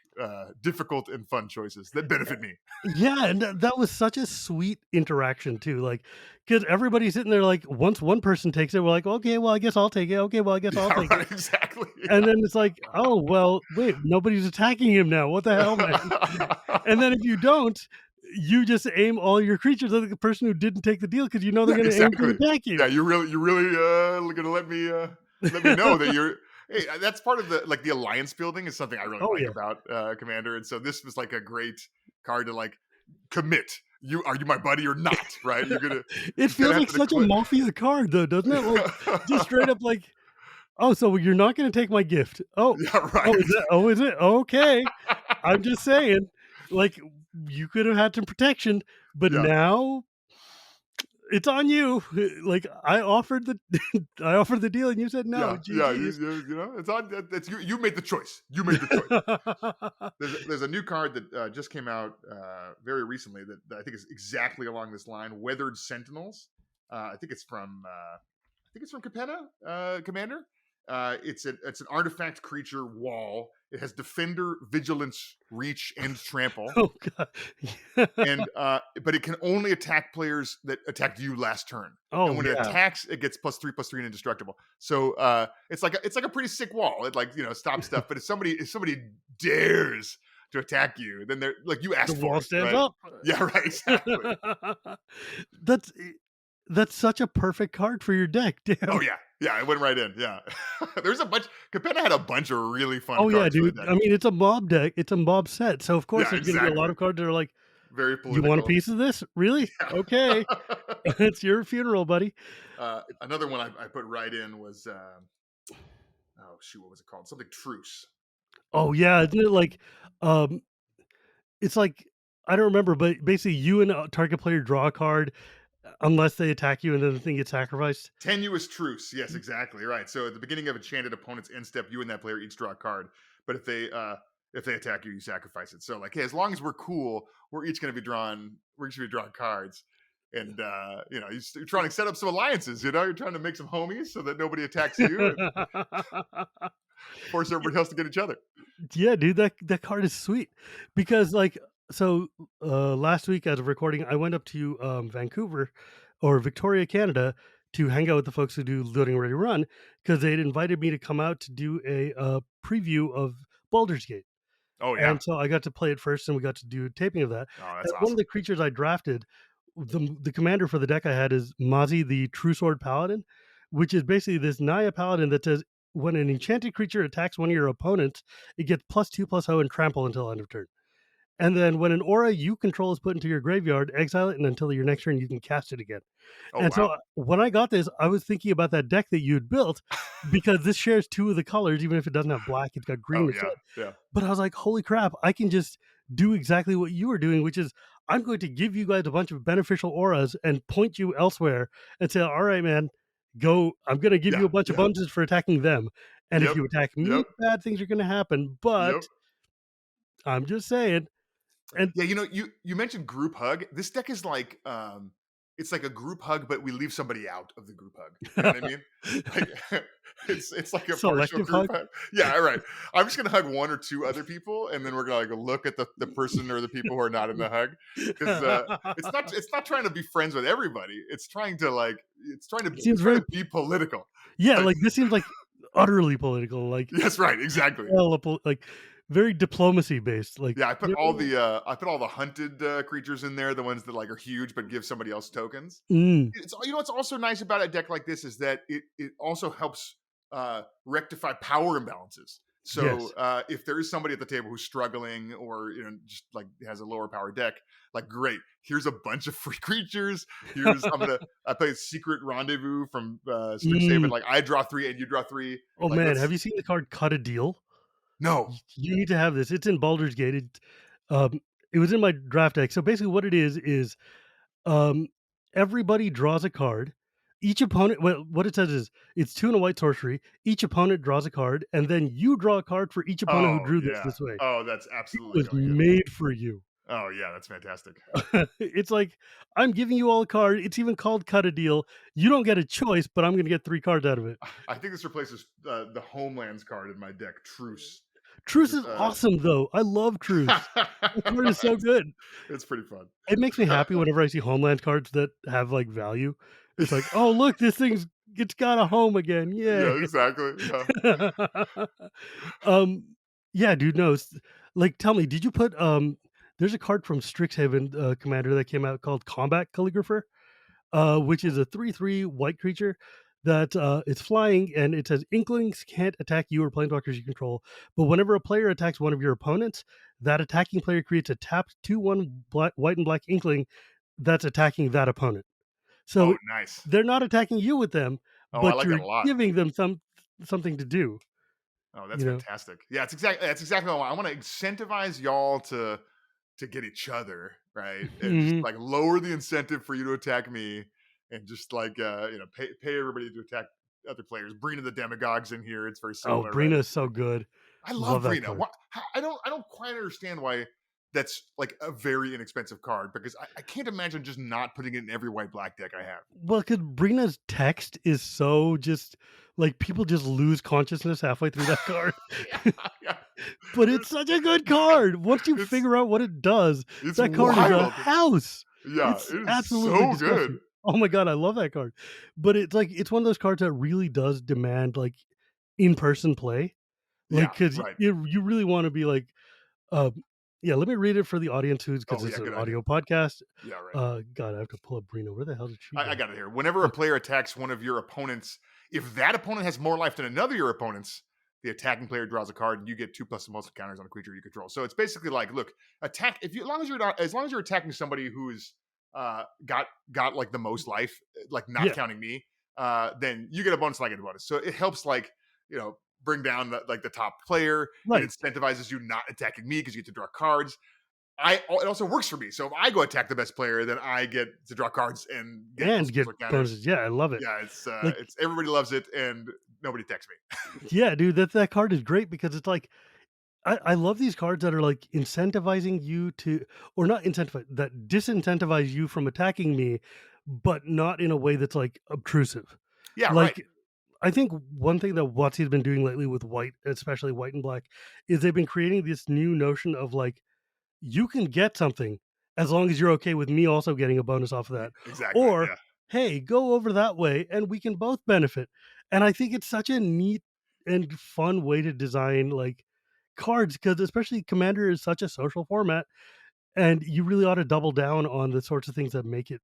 difficult and fun choices that benefit me. Yeah, and that was such a sweet interaction too, like, because everybody's sitting there, like, once one person takes it, we're like, "Okay, well, I guess I'll take it. Okay, well, I guess I'll Yeah, take it." right. Exactly. And then it's like, "Oh, well, wait, nobody's attacking him now. What the hell, man?" And then if you don't, you just aim all your creatures at the person who didn't take the deal because you know they're Yeah, gonna aim to exactly. attack you. Yeah, you're really gonna let me know that you're. Hey, that's part of the alliance building is something I really Oh, like yeah. about Commander, and so this was like a great card to like commit. Are you my buddy or not? Right? It You're gonna feels have like to such a declare. mafia card though, doesn't it? Like, just straight up like, "Oh, so you're not gonna take my gift. Oh, Yeah, oh, right. is it? Oh, is it? Okay. I'm just saying, like, you could have had some protection, but Yeah, now it's on you." Like, I offered the I offered the deal and you said no. yeah. GG's. It's on. That's you. You made the choice. You made the choice. There's a new card that just came out very recently that I think is exactly along this line. Weathered Sentinels. I think it's from Capenna Commander. It's an artifact creature wall. It has Defender, Vigilance, Reach, and Trample. Oh god. And but it can only attack players that attacked you last turn. And Oh, when it yeah. attacks, it gets +3/+3 and indestructible. So it's like a pretty sick wall. It like stops stuff. But if somebody dares to attack you, then they're like you The asked for wall it, stands right? up. Yeah, right. Exactly. That's that's such a perfect card for your deck, Oh damn. yeah, yeah. It went right in. Yeah, there's a bunch. Capenna had a bunch of really fun Oh, yeah, cards for the dude. deck. I mean, it's a mob deck. It's a mob set, so of course Yeah, there's gonna be a lot exactly. of cards that are like, Very "You want a political. piece of this? Really? Yeah. Okay. It's your funeral, buddy." Another one I put right in was oh shoot, what was it called? Something Truce. Oh, yeah, isn't it like, um, it's like I don't remember, but basically you and a target player draw a card unless they attack you and then the thing gets sacrificed. Tenuous Truce. Yes, exactly right. So at the beginning of enchanted opponent's end step, you and that player each draw a card. But if they attack you, you sacrifice it. So like, hey, as long as we're cool, we're each going to be drawing. We're each going to be drawing cards. And you're trying to set up some alliances. You're trying to make some homies so that nobody attacks you and force everybody else to get each other. Yeah, dude, that card is sweet because like so last week as of recording, I went up to Vancouver or Victoria, Canada to hang out with the folks who do Loading Ready Run because they'd invited me to come out to do a preview of Baldur's Gate. Oh yeah. And so I got to play it first and we got to do taping of that. Oh, And that's one of awesome. the creatures I drafted, the commander for the deck I had is Mazi, the True Sword Paladin, which is basically this Naya Paladin that says when an enchanted creature attacks one of your opponents, it gets +2/+0 and trample until end of turn. And then when an aura you control is put into your graveyard, exile it, and until your next turn, you can cast it again. Oh And so wow. when I got this, I was thinking about that deck that you had built because this shares two of the colors, even if it doesn't have black, it's got green Oh instead. yeah. Yeah. But I was like, holy crap, I can just do exactly what you were doing, which is I'm going to give you guys a bunch of beneficial auras and point you elsewhere and say, all right, man, go. I'm going to give you Yeah. a bunch of Yeah. bonuses for attacking them. And if Yep. you attack me, Yep. bad things are going to happen. But Yep. I'm just saying. And Yeah, you mentioned group hug. This deck is like it's like a group hug, but we leave somebody out of the group hug. You know what I mean? Like it's like a partial selective group hug. hug. Yeah, all right. I'm just gonna hug one or two other people, and then we're gonna like look at the person or the people who are not in the hug because it's not trying to be friends with everybody. It's trying to It seems very, be political. yeah, Like, like this seems like utterly political. Like, yes, right, exactly. like very diplomacy based. Like, Yeah, no. I put all the hunted creatures in there, the ones that like are huge but give somebody else tokens. Mm, It's what's also nice about a deck like this is that it also helps rectify power imbalances. So yes. if there is somebody at the table who's struggling or just like has a lower power deck, like great, here's a bunch of free creatures. I play Secret Rendezvous from Strixhaven. Mm. Like I draw three and you draw three. Oh Like man, let's have you seen the card Cut a Deal? no. You need to have this. It's in Baldur's Gate. Um, it was in my draft deck. So basically, what it is um, everybody draws a card. Each opponent, well, what it says is it's 2 and a white sorcery. Each opponent draws a card, and then you draw a card for each opponent who Oh drew yeah. this way. Oh, that's It absolutely was really good. made for you. Oh yeah, that's fantastic. It's like I'm giving you all a card. It's even called Cut a Deal. You don't get a choice, but I'm going to get 3 cards out of it. I think this replaces the Homelands card in my deck, Truce. Truce Just is awesome, though. I love Truce. That card is so good. it's pretty fun. It makes me happy whenever I see Homeland cards that have, like, value. It's like, "Oh, look, it's got a home again, Yeah, yay." exactly. Yeah. Um, yeah, dude, no, like, tell me, did you put, there's a card from Strixhaven, Commander that came out called Combat Calligrapher, which is a 3/3 white creature that, it's flying, and it says, "Inklings can't attack you or planeswalkers you control, but whenever a player attacks one of your opponents, that attacking player creates a tapped 2/1 black white and black Inkling that's attacking that opponent." Oh, So, nice. they're not attacking you with them, Oh, I but like that you're a lot. giving them something to do, Oh, that's you know? fantastic. Yeah, that's exactly what I want. I want to incentivize y'all to get each other, right? And just Mhm. like lower the incentive for you to attack me and just like pay everybody to attack other players. Brina the Demagogue's in here. It's very Oh, similar, right? Brina is It's so like good. I love Love that Brina. card. I don't quite understand why that's like a very inexpensive card because I can't imagine just not putting it in every white black deck I have. Well, because Brina's text is so just like, people just lose consciousness halfway through that card. Yeah, yeah. But it's It's such a good card. Once you it's figure out what it does, it's that card is a wild. house. Yeah, It's it is absolutely so good. disgusting. Oh my god, I love that card. But it's like it's one of those cards that really does demand, like, in-person play. Like, Yeah, 'cause right. you really wanna be like, um yeah, let me read it for the audience who's because Oh it's yeah, an good idea. audio podcast. Yeah, right. God, I have to pull up Brina. Where the hell did she I go? got it here. Whenever a player attacks one of your opponents, if that opponent has more life than another of your opponents, the attacking player draws a card, and you get 2+ the most counters on a creature you control. So it's basically like, look, attack if you as long as you're attacking somebody who's got like the most life, like not Yeah, counting me, then you get a bonus, and I get a bonus. So it helps like bring down the top player. It right. incentivizes you not attacking me because you get to draw cards. It also works for me. So if I go attack the best player, then I get to draw cards and get And get plus counters. bonuses. Yeah, I love it. Yeah, Like, it's everybody loves it and nobody attacks me. yeah, dude, that card is great because it's like I love these cards that are like incentivizing you to, or not incentivize, that disincentivize you from attacking me, but not in a way that's like obtrusive. Yeah, right. Like, I think one thing that WotC's been doing lately with white, especially white and black, is they've been creating this new notion of like, you can get something as long as you're okay with me also getting a bonus off of that. Exactly. Or, Yeah. hey, go over that way and we can both benefit. And I think it's such a neat and fun way to design like cards, because especially Commander is such a social format, and you really ought to double down on the sorts of things that make it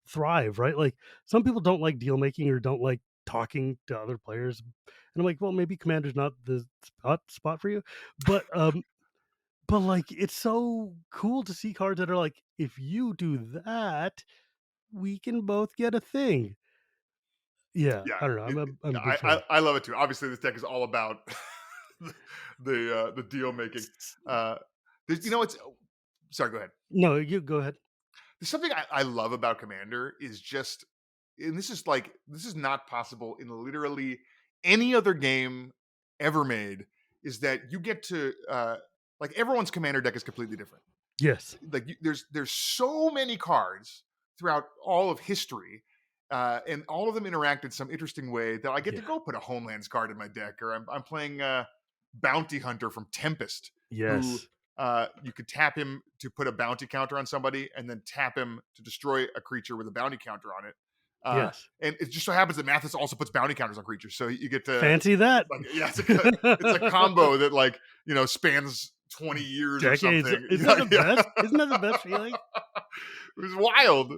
thrive, right? Like, some people don't like deal making or don't like talking to other players. And I'm like, well, maybe Commander's not the spot for you. But like, it's so cool to see cards that are like, if you do that, we can both get a thing. Yeah, Yeah. I don't know. I'm a big fan. I love it too. Obviously, this deck is all about the deal making. Uh, it's sorry. Go ahead. No, you go ahead. There's something I love about Commander is just, and this is not possible in literally any other game ever made. Is that you get to like everyone's Commander deck is completely different. Yes. Like there's so many cards throughout all of history, and all of them interact in some interesting way that I get to Yeah. go put a Homelands card in my deck, or I'm playing Bounty Hunter from Tempest, who Yes. you could tap him to put a bounty counter on somebody, and then tap him to destroy a creature with a bounty counter on it. Yes. And it just so happens that Mathas also puts bounty counters on creatures, so you get to Fancy that. it's like it's a combo that like spans 20 years or decades. something. Isn't that Yeah, the yeah. best? Isn't that the best feeling? It was wild.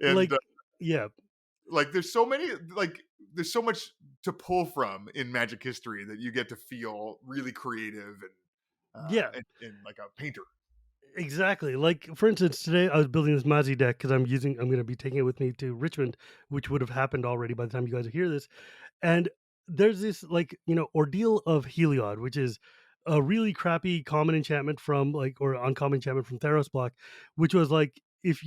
And Like, yeah, like there's so much to pull from in Magic history that you get to feel really creative yeah. and like a painter. Exactly. Like for instance, today I was building this Mazzy deck because I'm going to be taking it with me to Richmond, which would have happened already by the time you guys hear this. And there's this like ordeal of Heliod, which is a really crappy common enchantment from like or uncommon enchantment from Theros block, which was like if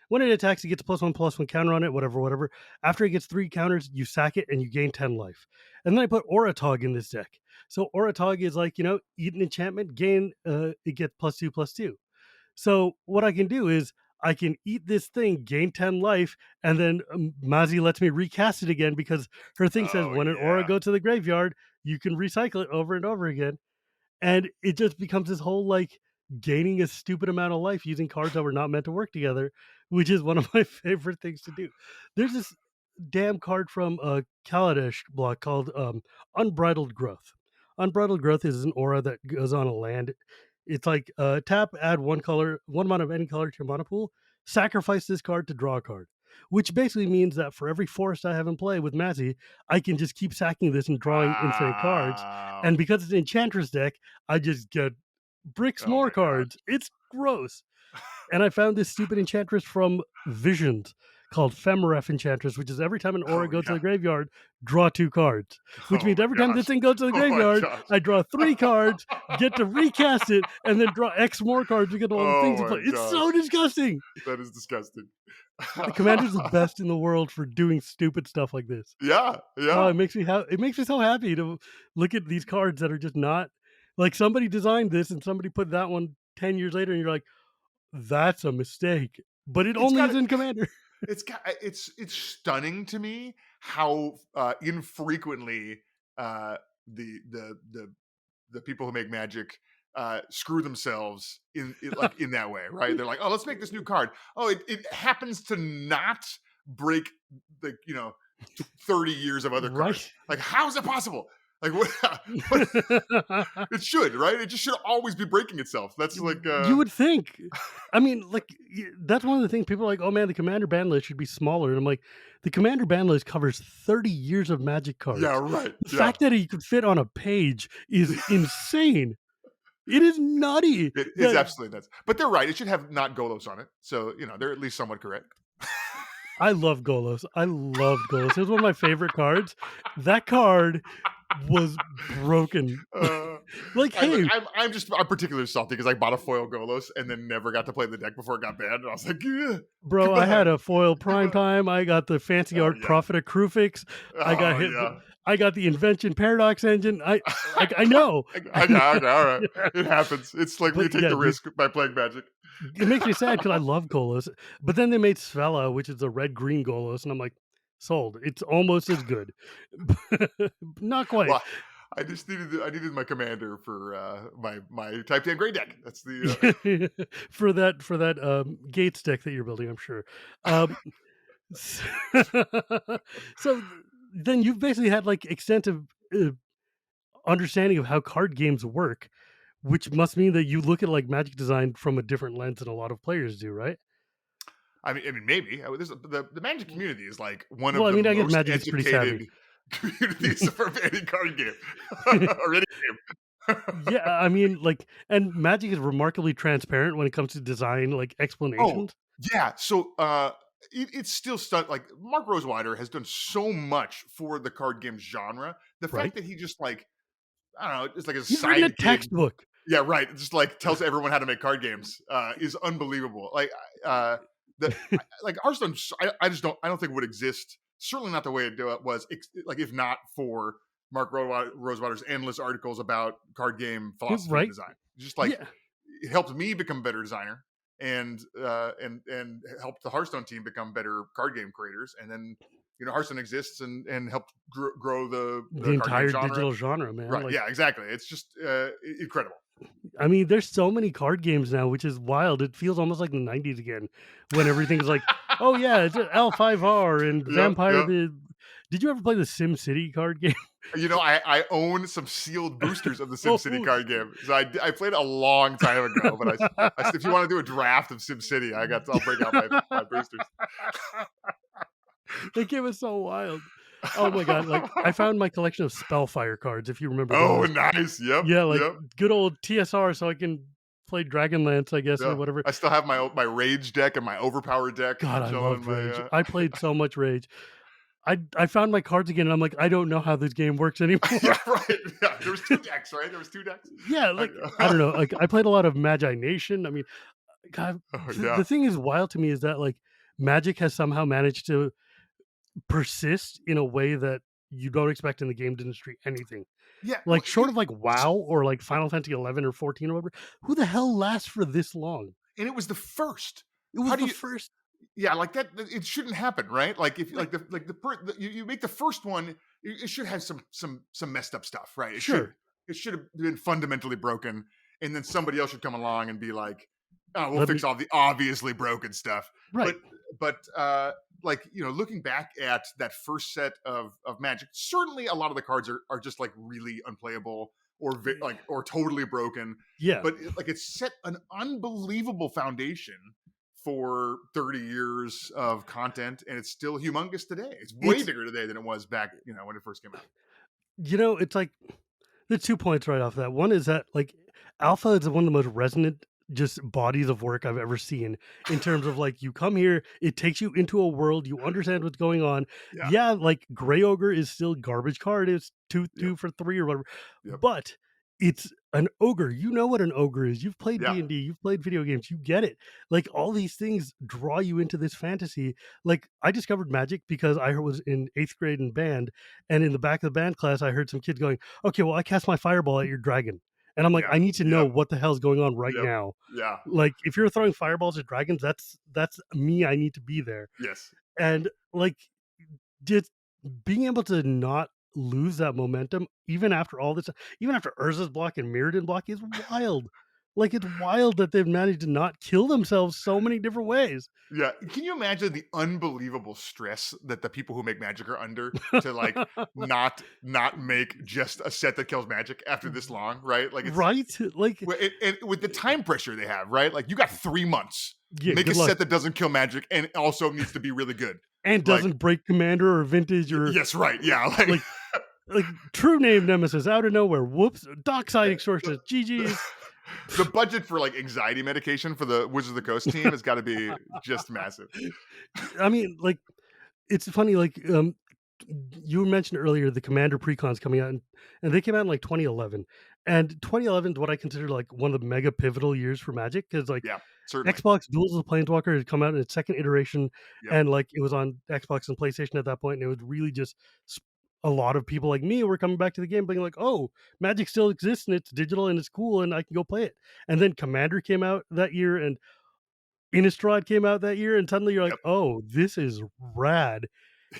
when it attacks, it gets +1/+1 counter on it, whatever. After it gets 3 counters, you sack it and you gain 10 life. And then I put Oratog in this deck. So Oratog is like eat an enchantment, gain it gets +2/+2. So what I can do is I can eat this thing, gain 10 life, and then Mazi lets me recast it again because her thing says Oh when an aura yeah. goes to the graveyard, you can recycle it over and over again. And it just becomes this whole like gaining a stupid amount of life using cards that were not meant to work together, which is one of my favorite things to do. There's this damn card from Kaladesh block called Unbridled Growth. Unbridled Growth is an aura that goes on a land. It's like tap, add one mana of any color to your mana pool, sacrifice this card to draw a card. Which basically means that for every forest I have in play with Mazzy, I can just keep sacking this and drawing infinite cards. Wow. And because it's an Enchantress deck, I just get bricks Oh more my god. cards. It's gross. And I found this stupid Enchantress from Visions called Femaref Enchantress, which is every time an aura Oh goes to yeah. the graveyard, draw 2 cards. Which Oh means every my time this gosh. thing goes to the Oh my graveyard, gosh. I draw 3 cards, get to recast it, and then draw X more cards to get all the things Oh to play. my It's gosh. so disgusting. That is disgusting. The Commander's the best in the world for doing stupid stuff like this. Yeah, Oh, yeah. it makes me so happy to look at these cards that are just not like somebody designed this and somebody put that one 10 years later and you're like, that's a mistake. But it It's only got is in Commander. it's stunning to me how infrequently uh, the people who make Magic screw themselves like in that way, right? They're like, oh, let's make this new card. Oh, it happens to not break the 30 years of other cards. Right. Like, how is it possible? Like, what it should, right? It just should always be breaking itself. That's like You would think. I mean, like, that's one of the things people are like, oh man, the Commander ban list should be smaller. And I'm like, the Commander ban list covers 30 years of Magic yeah, cards. right. The Yeah. fact that he could fit on a page is insane. It is nutty. It is absolutely nuts. But they're right. It should have not Golos on it. So, they're at least somewhat correct. I love Golos. I loved Golos. It was one of my favorite cards. That card was broken. Like, hey, I'm particularly salty because I bought a foil Golos and then never got to play the deck before it got banned. And I was like, bro, I had a foil prime time. I got the fancy art yeah. Prophet of Krufix. I got hit. Yeah. I got the Invention Paradox Engine. I know. Okay, all right. It happens. It's like we But take yeah, the dude, risk by playing Magic. it makes me sad because I love Golos. But then they made Svella, which is a red-green Golos, and I'm like, sold. It's almost as good. Not quite. Well, I needed my commander for my Type 10 Grey deck. That's the for that Gates deck that you're building, I'm sure. So then you've basically had like extensive understanding of how card games work, which must mean that you look at like Magic design from a different lens than a lot of players do, right? I mean, maybe the Magic community is like one Well, of I the mean, I guess most Magic is pretty savvy. educated communities for any card game or any game. Yeah, I mean, like, and Magic is remarkably transparent when it comes to design, like Oh, explanations. yeah. So it's still like Mark Rosewater has done so much for the card game genre. The Right? fact that he just like I don't know, it's like a He's written a side gig. textbook. Yeah, right. Just like tells everyone how to make card games is unbelievable. Like like Hearthstone, I just don't think it would exist. Certainly not the way it was. Like if not for Mark Rosewater's endless articles about card game philosophy and Right? design. Just like Yeah. it helped me become a better designer and helped the Hearthstone team become better card game creators. And then Hearthstone exists and helped grow the The card game entire genre. digital genre, man. Right? Like, Yeah, exactly. It's just incredible. I mean, there's so many card games now, which is wild. It feels almost like the 90s again when everything's like, oh, yeah, it's L5R and Yeah, Vampire yeah. the Did you ever play the Sim City card game? You know, I own some sealed boosters of the SimCity Oh, card game. So I played a long time ago, but if you want to do a draft of SimCity, I'll break out my boosters. that game is so wild. Oh my god! Like I found my collection of Spellfire cards. If you remember Oh, those, nice. Yep, yeah, like yep, good old TSR, so I can play Dragonlance, I guess, or yeah. whatever. I still have my rage deck and my overpower deck God, I chilling in loved my. Rage. I played so much Rage. I found my cards again, and I'm like, I don't know how this game works Yeah, anymore. right. Yeah, there was two decks, right? There was two decks. Yeah, I, like I don't know. Like I played a lot of Magi Nation. I mean, God, oh the yeah, thing is wild to me is that like Magic has somehow managed to persist in a way that you don't expect in the games industry anything. yeah. Well, Like short of like WoW or like Final Fantasy 11 or 14 or whatever, who the hell lasts for this long? and it was the first. It How was do the you? first, Yeah, like that. It shouldn't happen, right? Like if like you make the first one, it should have some messed up stuff, right? sure. It should have been fundamentally broken, and then somebody else should come along and be like, "Oh, we'll Let fix me all the obviously broken stuff." right. But like looking back at that first set of Magic, certainly a lot of the cards are just like really unplayable or like or totally broken. Yeah. But like it's set an unbelievable foundation for 30 years of content, and it's still humongous today. It's way It's bigger today than it was back when it first came out. it's like the 2 points right off that. One is that, like, Alpha is one of the most resonant just bodies of work I've ever seen in terms of, like, you come here, it takes you into a world, you understand what's going on. Yeah. Yeah, like, Grey Ogre is still garbage card, it's 2 Yep. 2 for 3 or whatever, Yep. but it's an ogre. You know what an ogre is. You've played Yeah. D&D, you've played video games, you get it. Like, all these things draw you into this fantasy. Like, I discovered Magic because I was in 8th grade in band, and in the back of the band class, I heard some kids going, "Okay, well, I cast my fireball at your dragon." And I'm like, Yeah. "I need to know Yep. what the hell's going on right Yep. now." Yeah. Like, if you're throwing fireballs at dragons, that's me, I need to be there. Yes. And, like, just being able to not lose that momentum, even after all this even after Urza's block and Mirrodin block is wild. Like, it's wild that they've managed to not kill themselves so many different ways. Yeah. Can you imagine the unbelievable stress that the people who make Magic are under to like not make just a set that kills Magic after this long, right? Like it's Right? Like, and with the time pressure they have, right? Like you got 3 months. yeah, Make a good luck. set that doesn't kill Magic and also needs to be really good. And Like doesn't break Commander or Vintage or yes, right. Yeah. like like true name Nemesis out of nowhere. Whoops. Dockside Extortionist. the, GG's. the budget for like anxiety medication for the Wizards of the Coast team has got to be just massive. I mean, like, it's funny, like, you mentioned earlier the Commander precons coming out, and they came out in like 2011. And 2011 is what I consider like one of the mega pivotal years for Magic because like Yeah, certainly. Xbox Duels of the Planeswalker had come out in its second iteration, Yep. and like it was on Xbox and PlayStation at that point, and it was really just a lot of people like me were coming back to the game being like, "Oh, Magic still exists and it's digital and it's cool and I can go play it." And then Commander came out that year, and Innistrad came out that year, and suddenly you're like, Yep. "Oh, this is rad."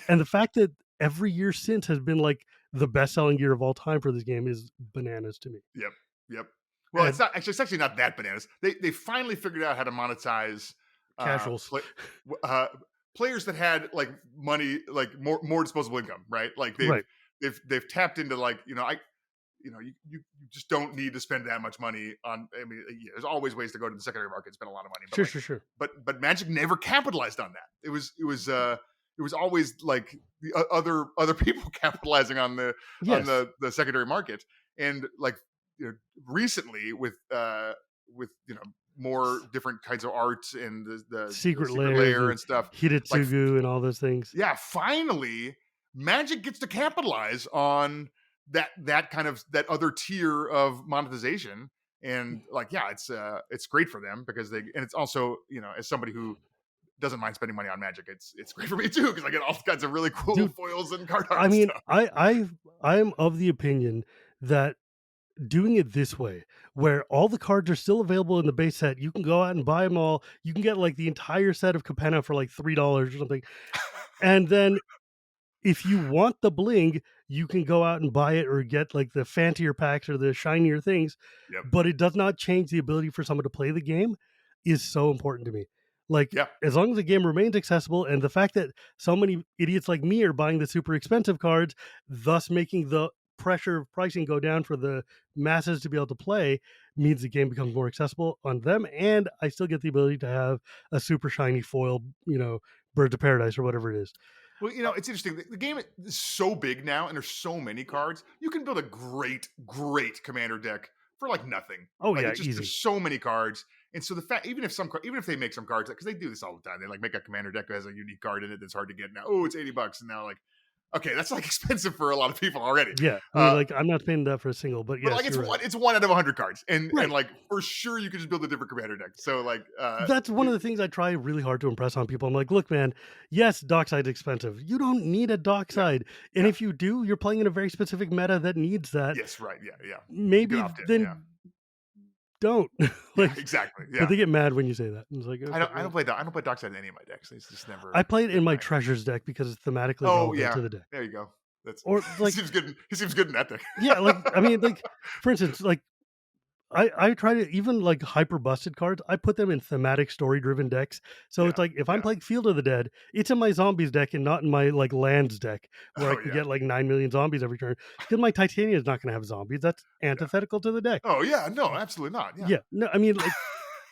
And the fact that every year since has been like the best-selling year of all time for this game is bananas to me. Yep. Yep. Well, And it's actually not that bananas. They finally figured out how to monetize uh, casuals, play, uh, players that had like money, like more disposable income, right? Like right? they've tapped into like you just don't need to spend that much money on. I mean, yeah, there's always ways to go to the secondary market and spend a lot of money, but Sure, like sure, sure. but Magic never capitalized on that. It was always like the other people capitalizing on Yes, the secondary market, and like recently with more different kinds of art and the secret secret layers layer and and stuff. Like Hidatsugu and all those things. yeah, finally Magic gets to capitalize on that kind of that other tier of monetization, and like yeah, it's great for them because they and it's also as somebody who doesn't mind spending money on Magic, it's great for me too because I get all kinds of really cool Dude, foils and card art I and mean, stuff. I'm of the opinion that doing it this way, where all the cards are still available in the base set, you can go out and buy them all. You can get like the entire set of Capenna for like $3 or something, and then if you want the bling, you can go out and buy it or get like the fancier packs or the shinier things, Yep. but it does not change the ability for someone to play the game is so important to me. Like, Yeah. as long as the game remains accessible, and the fact that so many idiots like me are buying the super expensive cards, thus making the pressure of pricing go down for the masses to be able to play, means the game becomes more accessible on them, and I still get the ability to have a super shiny foil, Birds of Paradise or whatever it is. Well, it's interesting. The game is so big now, and there's so many cards. You can build a great, great commander deck for like nothing. Oh Like yeah, it's just there's easy. so many cards, and so the fact even if they make some cards because they do this all the time, they like make a commander deck that has a unique card in it that's hard to get. Now, oh, it's $80, and now like, okay, that's like expensive for a lot of people already. Yeah, I mean, like, I'm not paying that for a single, but But yes, like you're right. it's one out of 100 cards, and Right. like for sure you could just build a different commander deck. So like, That's one of the things I try really hard to impress on people. I'm like, look, man, yes, Dockside's expensive. You don't need a yeah, Dockside. And yeah, if you do, you're playing in a very specific meta that needs that. yes, right, yeah, yeah. You can Maybe opt in, yeah, then don't. yeah, Like, exactly, but yeah. they get mad when you say that. It's like, I okay, don't I well, don't play I don't play Dockside in any of my decks. It's just I never play it in been my my. treasures deck because it's thematically Oh relevant yeah, to the deck. there you go. That's Or he like, seems good. He seems good in that thing. yeah, like, I mean, like, for instance, like, I try to even like hyper busted cards. I put them in thematic story driven decks. So it's Yeah, like if I'm yeah. playing Field of the Dead, it's in my zombies deck and not in my like lands deck where I Oh can yeah, get like 9 million zombies every turn. Because my Titania is not going to have zombies. That's yeah. antithetical to the deck. Oh yeah, no, absolutely not. Yeah, Yeah, no, I mean, like,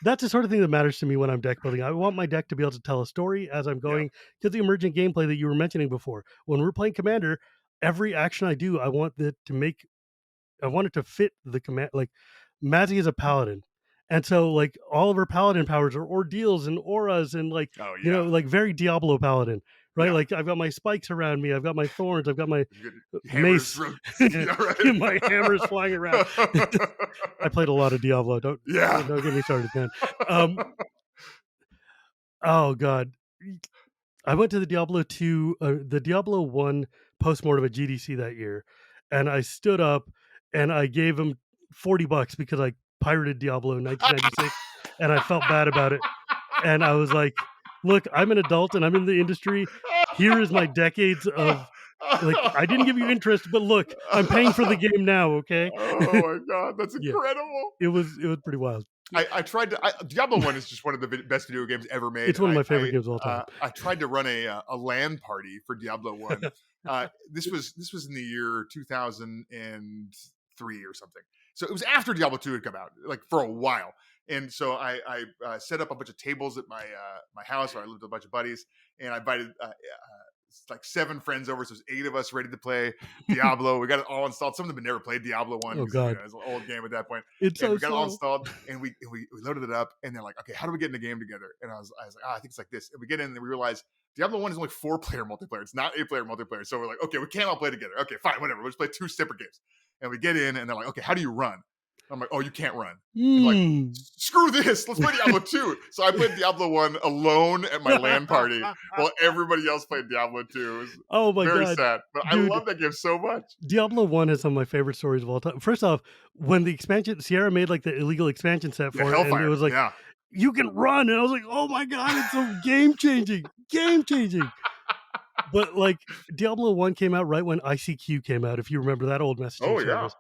that's the sort of thing that matters to me when I'm deck building. I want my deck to be able to tell a story as I'm yeah. going. Because the emergent gameplay that you were mentioning before, when we're playing Commander, every action I do, I want it to fit the command. Like, Mazzy is a paladin, and so like all of her paladin powers are ordeals and auras and like, Oh yeah, like very Diablo paladin, right? yeah. Like I've got my spikes around me, I've got my thorns, I've got my Good hammers. mace, Yeah, my hammers flying around. right. I played a lot of Diablo. Don't Yeah. don't get me started, man. Um, oh god, I went to the Diablo 1 postmortem at GDC that year, and I stood up and I gave him $40 because I pirated Diablo in 1996 and I felt bad about it. And I was like, look, I'm an adult and I'm in the industry. Here is my decades of, like, I didn't give you interest, but look, I'm paying for the game now, okay? Oh my god, that's Yeah, incredible. it was pretty wild. I tried to Diablo 1 is just one of the best video games ever made, It's and one of my favorite games of all time. I tried to run a LAN party for Diablo 1. This was in the year 2003 or something. So it was after Diablo 2 had come out, like for a while. And so I set up a bunch of tables at my house where I lived with a bunch of buddies, and I invited like 7 friends over, so there's 8 of us ready to play Diablo. We got it all installed. Some of them had never played Diablo 1 Oh because god, it's an old game at that point. it's And so we got it all slow. installed, and we loaded it up, and they're like, okay, how do we get in the game together? And I was like, I think it's like this. And we get in, and we realize Diablo 1 is only 4-player multiplayer. It's not 8-player multiplayer. So we're like, okay, we can't all play together. Okay, fine, whatever. We'll just play 2 separate games. And we get in, and they're like, okay, how do you run? I'm like, oh, you can't run. And like, Mm. screw this. Let's play Diablo 2. So I played Diablo 1 alone at my LAN party while everybody else played Diablo 2. It was Oh my very god, sad. But I dude. love that game so much. Diablo 1 has some of my favorite stories of all time. First off, when the expansion Sierra made like the illegal expansion set Yeah, for it, and it Hellfire. was like, Yeah. you can run, and I was like, oh my god, it's so game changing, game changing. But like, Diablo 1 came out right when ICQ came out, if you remember that old messaging Oh, yeah. service.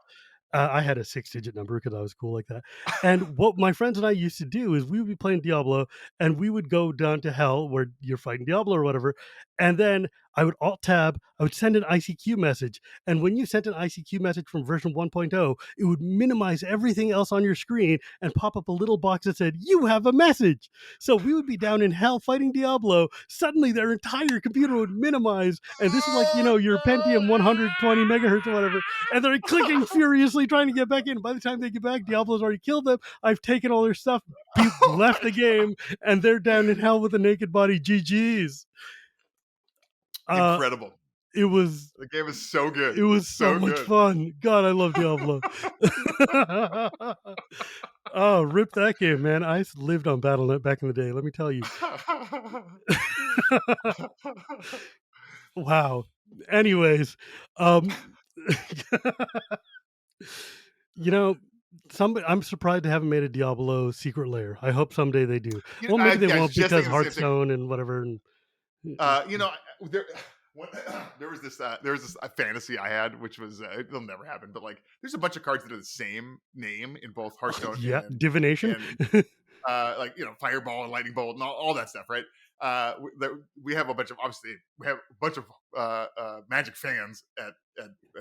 I had a 6-digit number because I was cool like that. And what my friends and I used to do is we would be playing Diablo, and we would go down to hell where you're fighting Diablo or whatever. And then I would alt tab, I would send an ICQ message. And when you sent an ICQ message from version 1.0, it would minimize everything else on your screen and pop up a little box that said, you have a message. So we would be down in hell fighting Diablo. Suddenly their entire computer would minimize. And this is like, your Pentium 120 megahertz or whatever. And they're clicking furiously trying to get back in. By the time they get back, Diablo's already killed them. I've taken all their stuff, left the game, and they're down in hell with a naked body. GG's. Incredible. It was The game is so good. it was It's so so much good. fun. God, I love Diablo. Oh, rip that game, man. I lived on Battle.net back in the day, let me tell you. Wow. Anyways, um you know, I'm surprised they haven't made a Diablo secret layer. I hope someday they do. Well, maybe they I was won't just because thinking the same thing. Hearthstone and whatever. And There, when, there was this fantasy I had, which was it'll never happen. But like, there's a bunch of cards that are the same name in both Hearthstone yeah, and divination. and like fireball and lightning bolt and all that stuff, right? We have a bunch of Magic fans at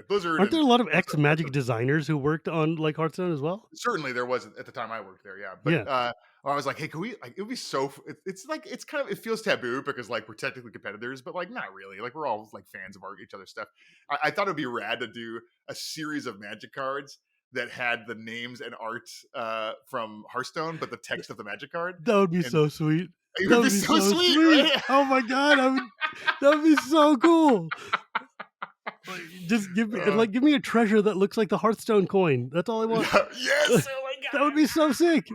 Blizzard. Aren't there a lot of ex-Magic Hearthstone. designers who worked on like Hearthstone as well? Certainly there was at the time I worked there, yeah. But Yeah. I was like, hey, can we? Like, it would be so. It's like it's kind of it feels taboo because like we're technically competitors, but like not really. Like we're all like fans of each other's stuff. I thought it'd be rad to do a series of Magic cards that had the names and art from Hearthstone, but the text of the Magic card. That would be And so sweet. it That would would be be so so sweet, sweet. right? Oh my god, that would be so cool. Like, just give me a treasure that looks like the Hearthstone coin. That's all I want. Yes, oh my god, That would be so sick.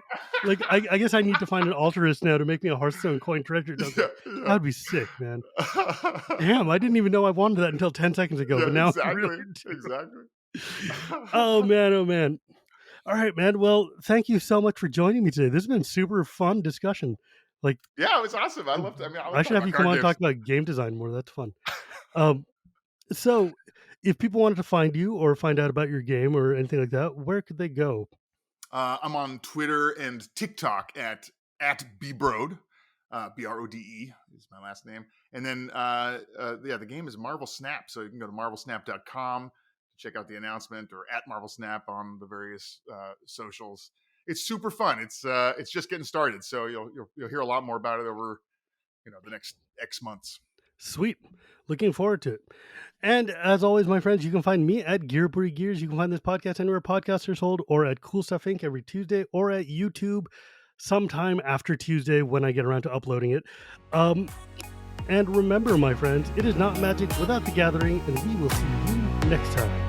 Like I guess I need to find an altruist now to make me a Hearthstone coin treasure token. Yeah. That'd be sick, man. Damn, I didn't even know I wanted that until 10 seconds ago, but now I really do. Exactly. Oh man. All right, man. Well, thank you so much for joining me today. This has been super fun discussion. Like, yeah, it was awesome. I loved it. I mean, I should have you come on and talk about game design more. That's fun. So if people wanted to find you or find out about your game or anything like that, where could they go? I'm on Twitter and TikTok at bbrode. Brode is my last name. And then, the game is Marvel Snap. So you can go to marvelsnap.com to check out the announcement, or at Marvel Snap on the various socials. It's super fun. It's just getting started. So you'll hear a lot more about it over, the next X months. Sweet. Looking forward to it. And as always, my friends, you can find me at Gearbury Gears. You can find this podcast anywhere podcasts are sold, or at Cool Stuff Inc. every Tuesday, or at YouTube sometime after Tuesday when I get around to uploading it. And remember, my friends, it is not magic without the gathering, and we will see you next time.